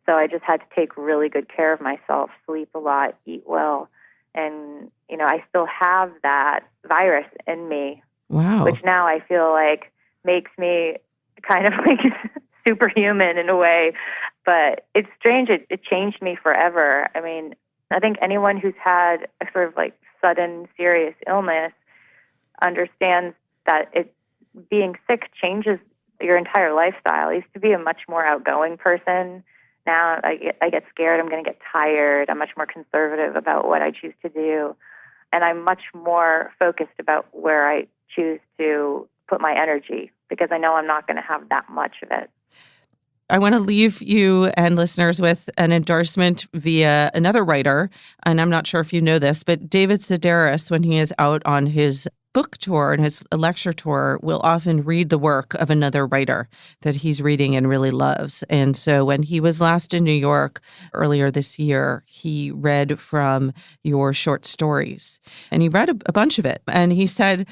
So I just had to take really good care of myself, sleep a lot, eat well. And, you know, I still have that virus in me. Wow. Which now I feel like makes me kind of like superhuman in a way. But it's strange. It changed me forever. I mean, I think anyone who's had a sort of like sudden serious illness understands that being sick changes your entire lifestyle. I used to be a much more outgoing person. Now I get scared. I'm going to get tired. I'm much more conservative about what I choose to do. And I'm much more focused about where I choose to put my energy, because I know I'm not going to have that much of it. I want to leave you and listeners with an endorsement via another writer. And I'm not sure if you know this, but David Sedaris, when he is out on his book tour and his lecture tour, will often read the work of another writer that he's reading and really loves. And so when he was last in New York earlier this year, he read from your short stories. And he read a bunch of it. And he said,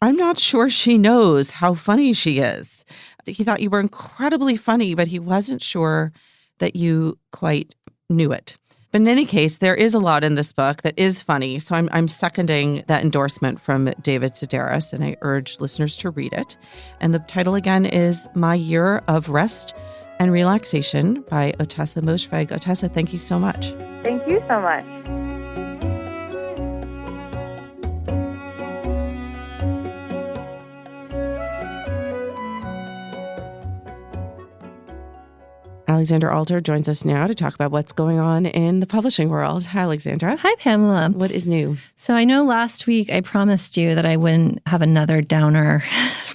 I'm not sure she knows how funny she is. He thought you were incredibly funny, but he wasn't sure that you quite knew it. But in any case, there is a lot in this book that is funny. So I'm seconding that endorsement from David Sedaris, and I urge listeners to read it. And the title again is My Year of Rest and Relaxation by Ottessa Moshfegh. Ottessa, thank you so much. Thank you so much. Alexandra Alter joins us now to talk about what's going on in the publishing world. Hi, Alexandra. Hi, Pamela. What is new? So I know last week I promised you that I wouldn't have another downer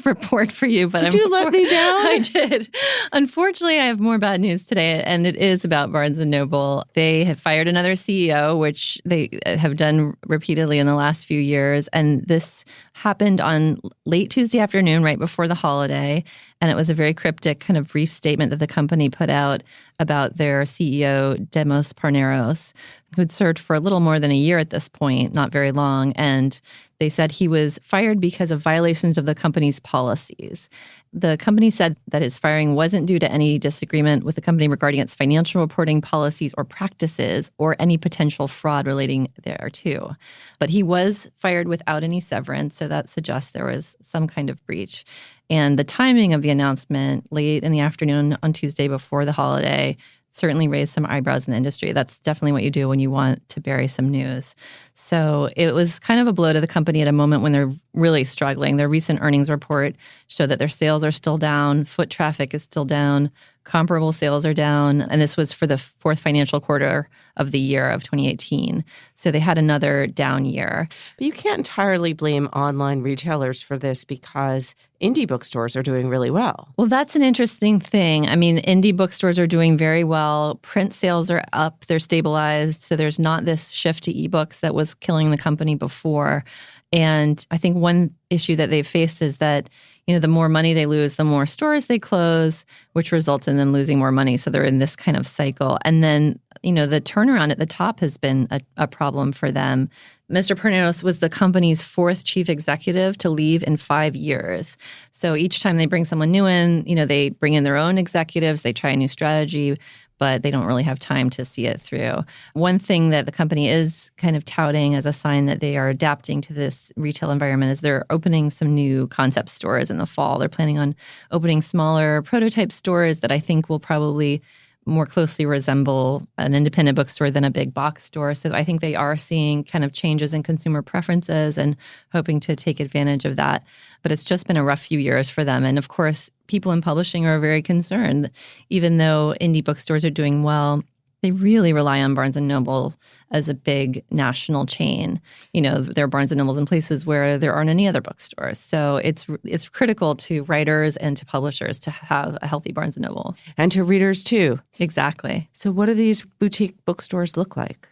report for you. But Did you let me down? I did. Unfortunately, I have more bad news today, and it is about Barnes & Noble. They have fired another CEO, which they have done repeatedly in the last few years. And this happened on late Tuesday afternoon, right before the holiday. And it was a very cryptic kind of brief statement that the company put out about their CEO, Demos Parneros, who'd served for a little more than a year at this point, not very long. And they said he was fired because of violations of the company's policies. The company said that his firing wasn't due to any disagreement with the company regarding its financial reporting policies or practices or any potential fraud relating thereto. But he was fired without any severance, so that suggests there was some kind of breach. And the timing of the announcement, late in the afternoon on Tuesday before the holiday, certainly raised some eyebrows in the industry. That's definitely what you do when you want to bury some news. So it was kind of a blow to the company at a moment when they're really struggling. Their recent earnings report showed that their sales are still down, foot traffic is still down, comparable sales are down, and this was for the fourth financial quarter of the year of 2018. So they had another down year. But you can't entirely blame online retailers for this because indie bookstores are doing really well. Well, that's an interesting thing. I mean, indie bookstores are doing very well. Print sales are up. They're stabilized. So there's not this shift to ebooks that was killing the company before. And I think one issue that they've faced is that, the more money they lose, the more stores they close, which results in them losing more money. So they're in this kind of cycle. And then, the turnaround at the top has been a problem for them. Mr. Parneros was the company's fourth chief executive to leave in 5 years. So each time they bring someone new in, they bring in their own executives, they try a new strategy, but they don't really have time to see it through. One thing that the company is kind of touting as a sign that they are adapting to this retail environment is they're opening some new concept stores in the fall. They're planning on opening smaller prototype stores that I think will probably more closely resemble an independent bookstore than a big box store. So I think they are seeing kind of changes in consumer preferences and hoping to take advantage of that. But it's just been a rough few years for them. And of course, people in publishing are very concerned. Even though indie bookstores are doing well, they really rely on Barnes & Noble as a big national chain. There are Barnes & Nobles in places where there aren't any other bookstores. So it's critical to writers and to publishers to have a healthy Barnes & Noble. And to readers, too. Exactly. So what do these boutique bookstores look like?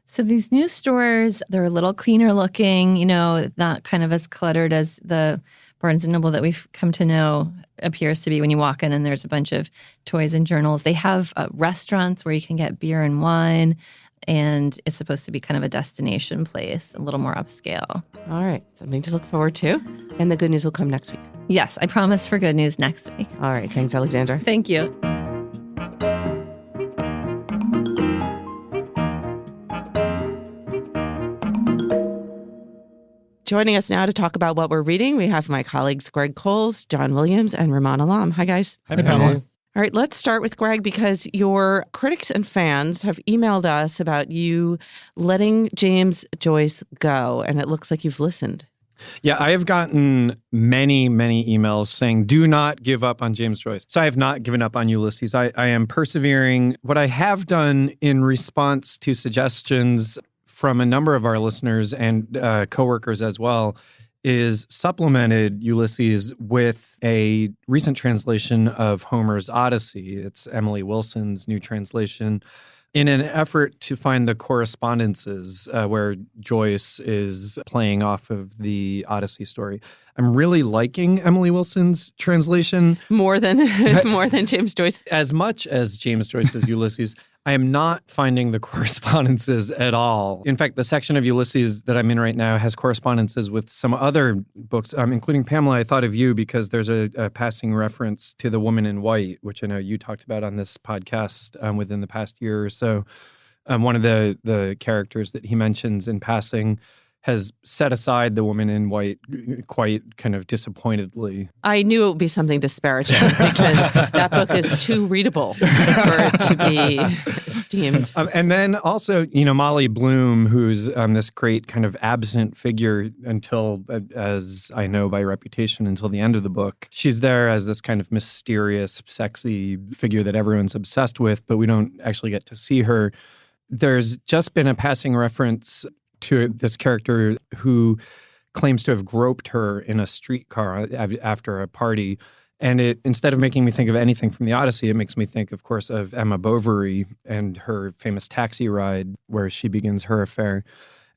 So these new stores, they're a little cleaner looking, not kind of as cluttered as the Barnes & Noble that we've come to know appears to be when you walk in and there's a bunch of toys and journals. They have restaurants where you can get beer and wine, and it's supposed to be kind of a destination place, a little more upscale. All right. Something to look forward to. And the good news will come next week. Yes, I promise for good news next week. All right. Thanks, Alexandra. Thank you. Joining us now to talk about what we're reading, we have my colleagues Greg Coles, John Williams, and Ramon Alam. Hi, guys. Hi, Pamela. All right, let's start with Greg because your critics and fans have emailed us about you letting James Joyce go, and it looks like you've listened. Yeah, I have gotten many, many emails saying, do not give up on James Joyce. So I have not given up on Ulysses. I am persevering. What I have done in response to suggestions from a number of our listeners and coworkers as well is supplemented Ulysses with a recent translation of Homer's Odyssey. It's Emily Wilson's new translation in an effort to find the correspondences where Joyce is playing off of the Odyssey story. I'm really liking Emily Wilson's translation. More than James Joyce. As much as James Joyce's Ulysses, I am not finding the correspondences at all. In fact, the section of Ulysses that I'm in right now has correspondences with some other books, including Pamela. I thought of you because there's a passing reference to The Woman in White, which I know you talked about on this podcast within the past year or so. one of the characters that he mentions in passing has set aside the woman in white quite kind of disappointedly. I knew it would be something disparaging because that book is too readable for it to be esteemed. And then also, Molly Bloom, who's this great kind of absent figure until, as I know by reputation, until the end of the book. She's there as this kind of mysterious, sexy figure that everyone's obsessed with, but we don't actually get to see her. There's just been a passing reference to this character who claims to have groped her in a streetcar after a party. And it, instead of making me think of anything from the Odyssey, it makes me think, of course, of Emma Bovary and her famous taxi ride where she begins her affair.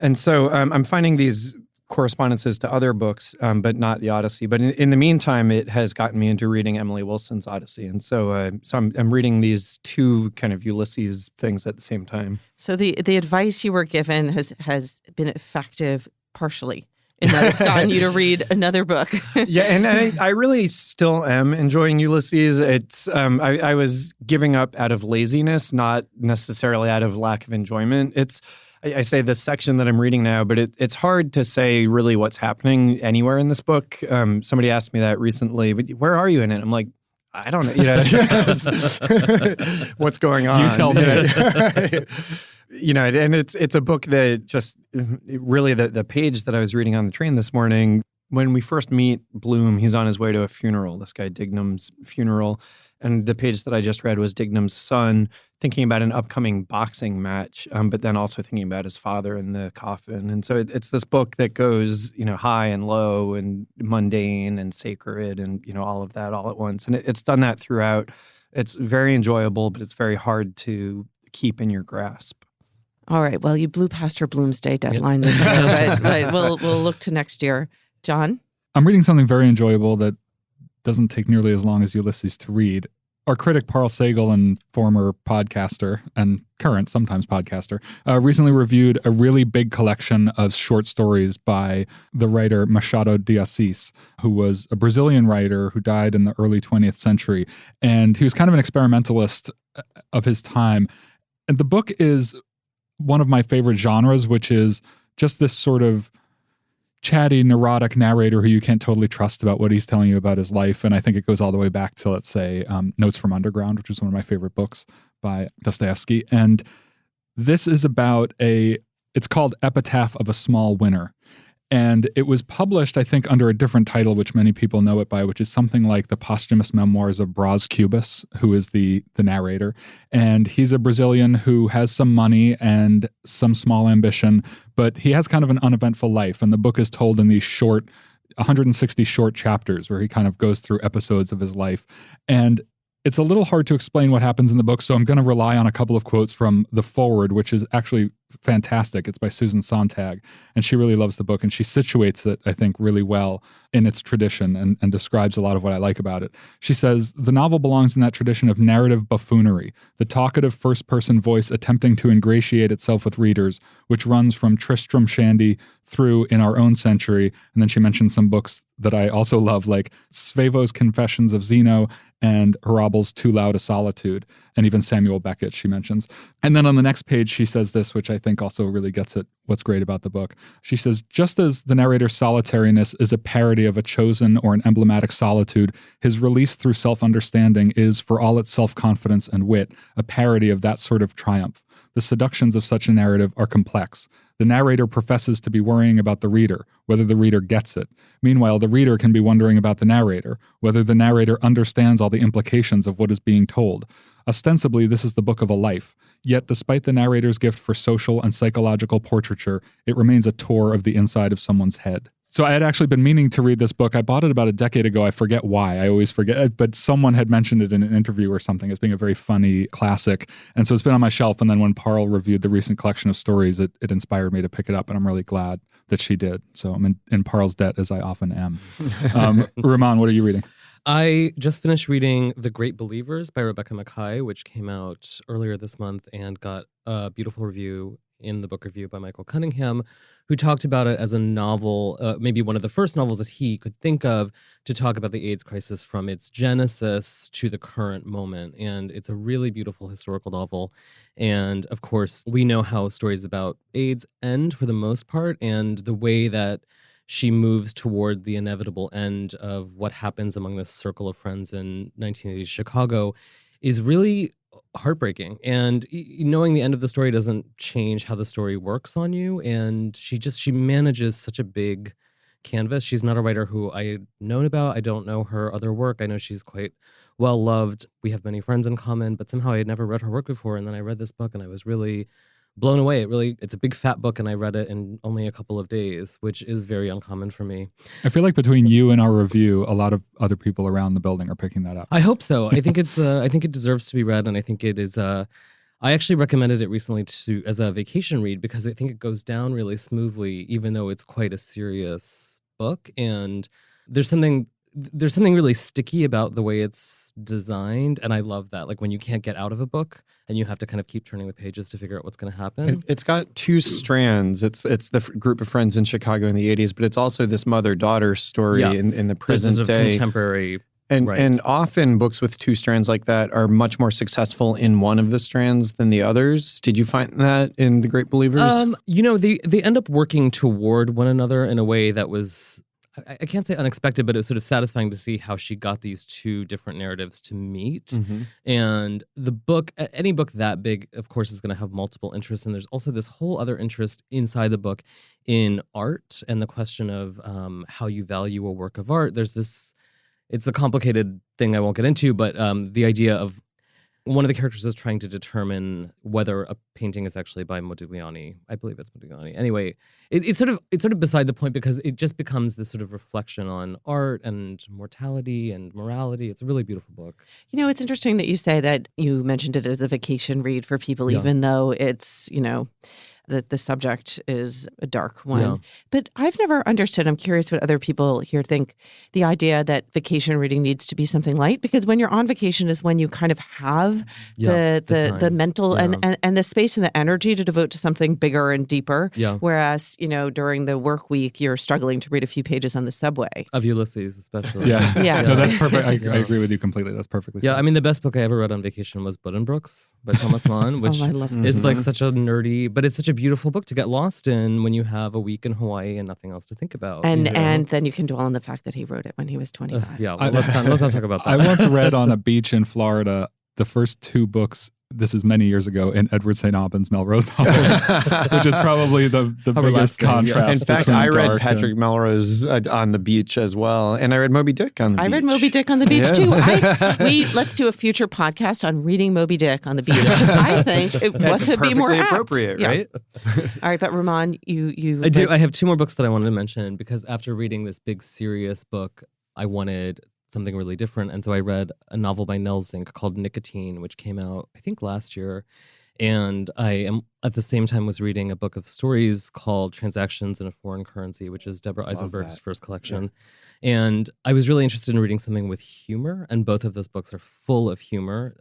And so I'm finding these correspondences to other books, but not the Odyssey. But in the meantime, it has gotten me into reading Emily Wilson's Odyssey. And so I'm reading these two kind of Ulysses things at the same time. So the advice you were given has been effective partially in that it's gotten you to read another book. Yeah, and I really still am enjoying Ulysses. It's I was giving up out of laziness, not necessarily out of lack of enjoyment. I say this section that I'm reading now, but it's hard to say really what's happening anywhere in this book. Somebody asked me that recently, but where are you in it? I'm like, I don't know. What's going on? You tell me. And it's a book that just really the page that I was reading on the train this morning, when we first meet Bloom, he's on his way to a funeral, this guy Dignam's funeral. And the page that I just read was Dignam's son thinking about an upcoming boxing match, but then also thinking about his father in the coffin. And so it's this book that goes, high and low and mundane and sacred and, all of that all at once. And it's done that throughout. It's very enjoyable, but it's very hard to keep in your grasp. All right. Well, you blew past your Bloomsday deadline this year, but we'll look to next year. John? I'm reading something very enjoyable that doesn't take nearly as long as Ulysses to read. Our critic, Parl Sagal, and former podcaster and current, sometimes podcaster, recently reviewed a really big collection of short stories by the writer Machado de Assis, who was a Brazilian writer who died in the early 20th century. And he was kind of an experimentalist of his time. And the book is one of my favorite genres, which is just this sort of chatty, neurotic narrator who you can't totally trust about what he's telling you about his life. And I think it goes all the way back to, let's say, Notes from Underground, which is one of my favorite books by Dostoevsky. And this is about it's called Epitaph of a Small Winner. And it was published, I think, under a different title, which many people know it by, which is something like The Posthumous Memoirs of Brás Cubas, who is the narrator. And he's a Brazilian who has some money and some small ambition, but he has kind of an uneventful life. And the book is told in these 160 short chapters where he kind of goes through episodes of his life. And it's a little hard to explain what happens in the book, so I'm going to rely on a couple of quotes from the foreword, which is actually fantastic. It's by Susan Sontag, and she really loves the book, and she situates it, I think, really well in its tradition and describes a lot of what I like about it. She says, the novel belongs in that tradition of narrative buffoonery, the talkative first-person voice attempting to ingratiate itself with readers, which runs from Tristram Shandy through In Our Own Century. And then she mentioned some books that I also love, like Svevo's Confessions of Zeno and Hurrabel's Too Loud a Solitude, and even Samuel Beckett she mentions. And then on the next page, she says this, which I think also really gets at what's great about the book. She says, just as the narrator's solitariness is a parody of a chosen or an emblematic solitude, his release through self-understanding is, for all its self-confidence and wit, a parody of that sort of triumph. The seductions of such a narrative are complex. The narrator professes to be worrying about the reader, whether the reader gets it. Meanwhile, the reader can be wondering about the narrator, whether the narrator understands all the implications of what is being told. Ostensibly, this is the book of a life. Yet, despite the narrator's gift for social and psychological portraiture, it remains a tour of the inside of someone's head. So I had actually been meaning to read this book. I bought it about a decade ago. I forget why. I always forget. But someone had mentioned it in an interview or something as being a very funny classic. And so it's been on my shelf. And then when Parl reviewed the recent collection of stories, it inspired me to pick it up. And I'm really glad that she did. So I'm in Parl's debt, as I often am. Ramon, what are you reading? I just finished reading The Great Believers by Rebecca Makkai, which came out earlier this month and got a beautiful review in the book review by Michael Cunningham, who talked about it as a novel, maybe one of the first novels that he could think of to talk about the AIDS crisis from its genesis to the current moment. And it's a really beautiful historical novel. And of course, we know how stories about AIDS end for the most part, and the way that she moves toward the inevitable end of what happens among this circle of friends in 1980s Chicago is really heartbreaking. And knowing the end of the story doesn't change how the story works on you. And she manages such a big canvas. She's not a writer who I've known about. I don't know her other work. I know she's quite well loved. We have many friends in common, but somehow I had never read her work before. And then I read this book and I was really blown away. It's a big fat book, and I read it in only a couple of days, which is very uncommon for me. I feel like between you and our review, a lot of other people around the building are picking that up. I hope so. I think I think it deserves to be read, and I think it is. I actually recommended it recently as a vacation read because I think it goes down really smoothly, even though it's quite a serious book. And there's something really sticky about the way it's designed, and I love that. Like when you can't get out of a book and you have to kind of keep turning the pages to figure out what's going to happen. It's got two strands. It's the group of friends in Chicago in the 80s, but it's also this mother-daughter story in the present day. Contemporary. And often books with two strands like that are much more successful in one of the strands than the others. Did you find that in The Great Believers? They end up working toward one another in a way that was, I can't say unexpected, but it was sort of satisfying to see how she got these two different narratives to meet. Mm-hmm. And the book, any book that big, of course, is going to have multiple interests. And there's also this whole other interest inside the book in art and the question of how you value a work of art. It's a complicated thing I won't get into, but the idea of one of the characters is trying to determine whether a painting is actually by Modigliani. I believe it's Modigliani. Anyway, it's sort of beside the point because it just becomes this sort of reflection on art and mortality and morality. It's a really beautiful book. You know, it's interesting that you say that you mentioned it as a vacation read for people, even though it's, that the subject is a dark one. Yeah. But I've never understood, I'm curious what other people here think, the idea that vacation reading needs to be something light, because when you're on vacation is when you kind of have the mental and the space and the energy to devote to something bigger and deeper. Yeah. Whereas, during the work week, you're struggling to read a few pages on the subway. Of Ulysses, especially. Yeah. Yeah. No, that's perfect. I agree with you completely. That's perfectly said. I mean, the best book I ever read on vacation was Buddenbrooks by Thomas Mann, which I love is like such a nerdy, but it's such a beautiful book to get lost in when you have a week in Hawaii and nothing else to think about. And then you can dwell on the fact that he wrote it when he was 25. Let's not talk about that. I once read on a beach in Florida the first two books. This is many years ago in Edward St. Aubyn's Melrose novels, which is probably the biggest contrast. In fact, I read Patrick Melrose on the beach as well, and I read Moby Dick on the beach. I read Moby Dick on the beach too. Let's do a future podcast on reading Moby Dick on the beach, because I think what could be more appropriate, right? All right, but Ramon, you I have two more books that I wanted to mention, because after reading this big serious book, I wanted something really different. And so I read a novel by Nell Zink called Nicotine, which came out, I think, last year. And I am at the same time was reading a book of stories called Transactions in a Foreign Currency, which is Deborah Eisenberg's first collection. Yeah. And I was really interested in reading something with humor, and both of those books are full of humor.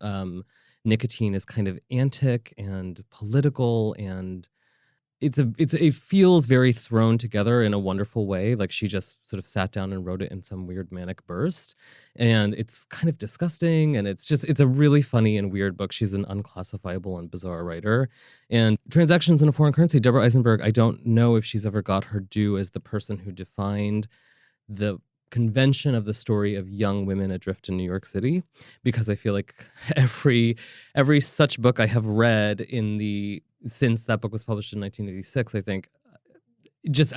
Nicotine is kind of antic and political, and it feels very thrown together in a wonderful way. Like she just sort of sat down and wrote it in some weird manic burst. And it's kind of disgusting. And it's a really funny and weird book. She's an unclassifiable and bizarre writer. And Transactions in a Foreign Currency, Deborah Eisenberg, I don't know if she's ever got her due as the person who defined the convention of the story of young women adrift in New York City, because I feel like every such book I have read since that book was published in 1986, I think,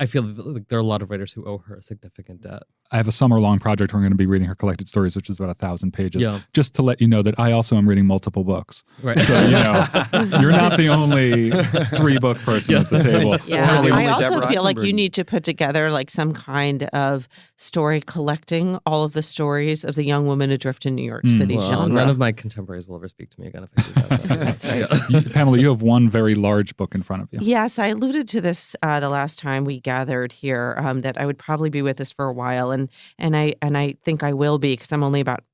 I feel like there are a lot of writers who owe her a significant debt. I have a summer-long project where I'm going to be reading her collected stories, which is about 1,000 pages. Yeah. Just to let you know that I also am reading multiple books. Right. So, you're not the only 3-book person at the table. Yeah. I also feel like you need to put together like some kind of story collecting all of the stories of the young woman adrift in New York City genre. None of my contemporaries will ever speak to me again if I do that. That's right. Pamela, you have one very large book in front of you. Yes, I alluded to this the last time we gathered here, that I would probably be with us for a while, and I think I will be, because I'm only about,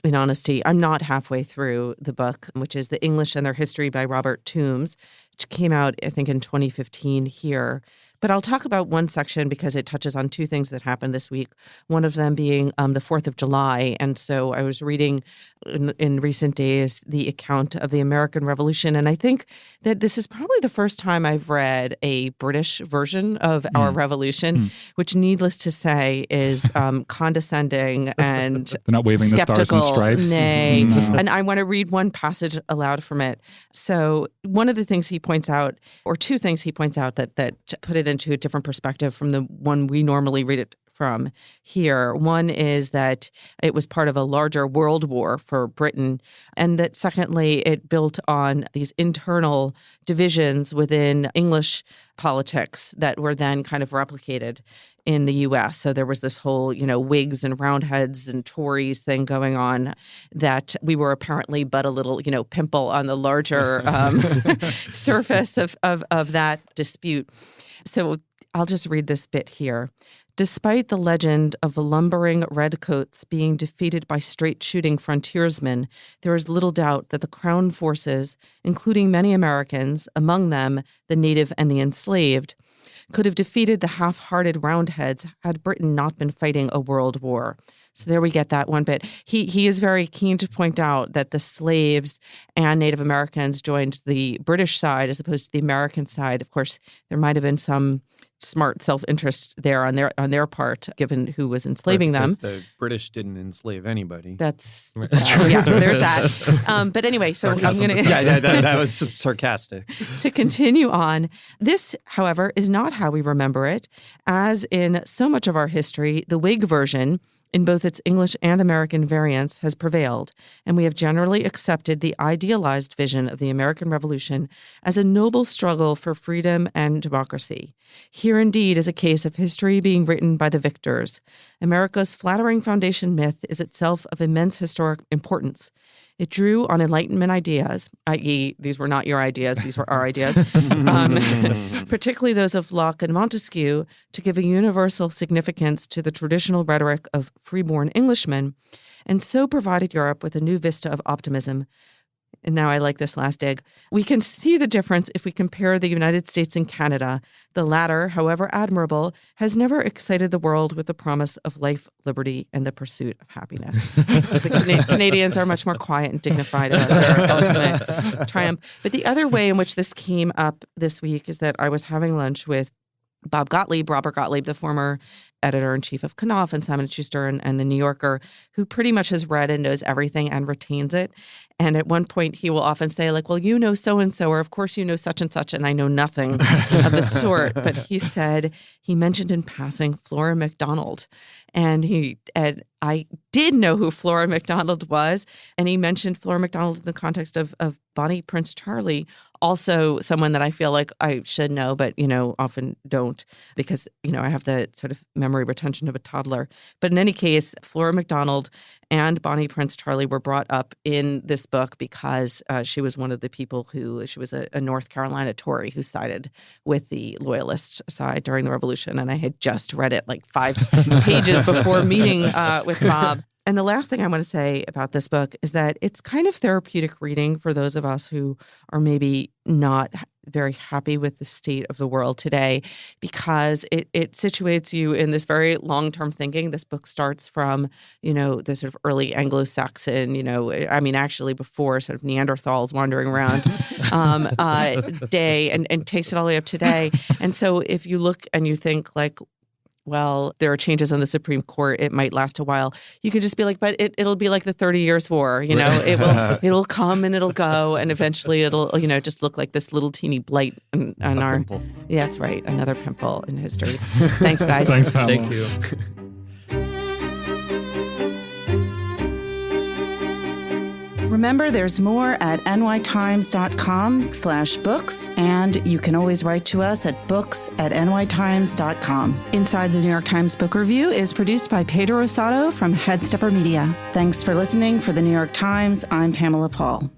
in honesty, I'm not halfway through the book, which is The English and Their History by Robert Toombs, which came out, I think, in 2015 here. But I'll talk about one section because it touches on two things that happened this week, one of them being the 4th of July. And so I was reading in recent days the account of the American Revolution. And I think that this is probably the first time I've read a British version of our revolution, which, needless to say, is condescending and They're not waving skeptical, the stars and stripes. Nay. No. And I want to read one passage aloud from it. So one of the things he points out, or two things he points out that put it into a different perspective from the one we normally read it from here. One is that it was part of a larger world war for Britain, and that secondly, it built on these internal divisions within English politics that were then kind of replicated in the U.S. So there was this whole, Whigs and Roundheads and Tories thing going on, that we were apparently but a little, pimple on the larger surface of that dispute. So I'll just read this bit here. Despite the legend of the lumbering redcoats being defeated by straight-shooting frontiersmen, there is little doubt that the Crown forces, including many Americans, among them the native and the enslaved, could have defeated the half-hearted Roundheads had Britain not been fighting a world war. So there we get that one bit. He is very keen to point out that the slaves and Native Americans joined the British side as opposed to the American side. Of course, there might have been some smart self-interest there on their part, given who was enslaving them. The British didn't enslave anybody. That's yes, there's that. But anyway, so I'm going to that was sarcastic. To continue on, this, however, is not how we remember it. As in so much of our history, the Whig version, in both its English and American variants, has prevailed, and we have generally accepted the idealized vision of the American Revolution as a noble struggle for freedom and democracy. Here indeed is a case of history being written by the victors. America's flattering foundation myth is itself of immense historic importance. It drew on Enlightenment ideas, i.e., these were not your ideas, these were our ideas, particularly those of Locke and Montesquieu, to give a universal significance to the traditional rhetoric of freeborn Englishmen, and so provided Europe with a new vista of optimism. And now I like this last dig. We can see the difference if we compare the United States and Canada. The latter, however admirable, has never excited the world with the promise of life, liberty, and the pursuit of happiness. The Canadians are much more quiet and dignified about their ultimate triumph. But the other way in which this came up this week is that I was having lunch with Robert Gottlieb, the former editor-in-chief of Knopf and Simon & Schuster and The New Yorker, who pretty much has read and knows everything and retains it. And at one point, he will often say, well, you know so-and-so, or of course you know such and such, and I know nothing of the sort. But he said, he mentioned in passing Flora MacDonald. And I did know who Flora MacDonald was. And he mentioned Flora MacDonald in the context of Bonnie Prince Charlie, also someone that I feel like I should know, but, often don't because, I have the sort of memory retention of a toddler. But in any case, Flora MacDonald and Bonnie Prince Charlie were brought up in this book because she was one of the people she was a North Carolina Tory who sided with the Loyalist side during the Revolution. And I had just read it like 5 pages before meeting with Bob. And the last thing I want to say about this book is that it's kind of therapeutic reading for those of us who are maybe not very happy with the state of the world today, because it situates you in this very long-term thinking. This book starts from, the sort of early Anglo-Saxon, actually before sort of Neanderthals wandering around day and takes it all the way up today. And so if you look and you think like, well, there are changes on the Supreme Court, it might last a while. You could just be like, but it'll be like the 30 Years' War, it'll come and it'll go, and eventually it'll, just look like this little teeny blight on our pimple. Yeah, that's right, another pimple in history. Thanks, guys. Thanks, Pamela. Thank you. Remember, there's more at nytimes.com/books, and you can always write to us at books@nytimes.com. Inside the New York Times Book Review is produced by Pedro Rosado from Headstepper Media. Thanks for listening. For the New York Times, I'm Pamela Paul.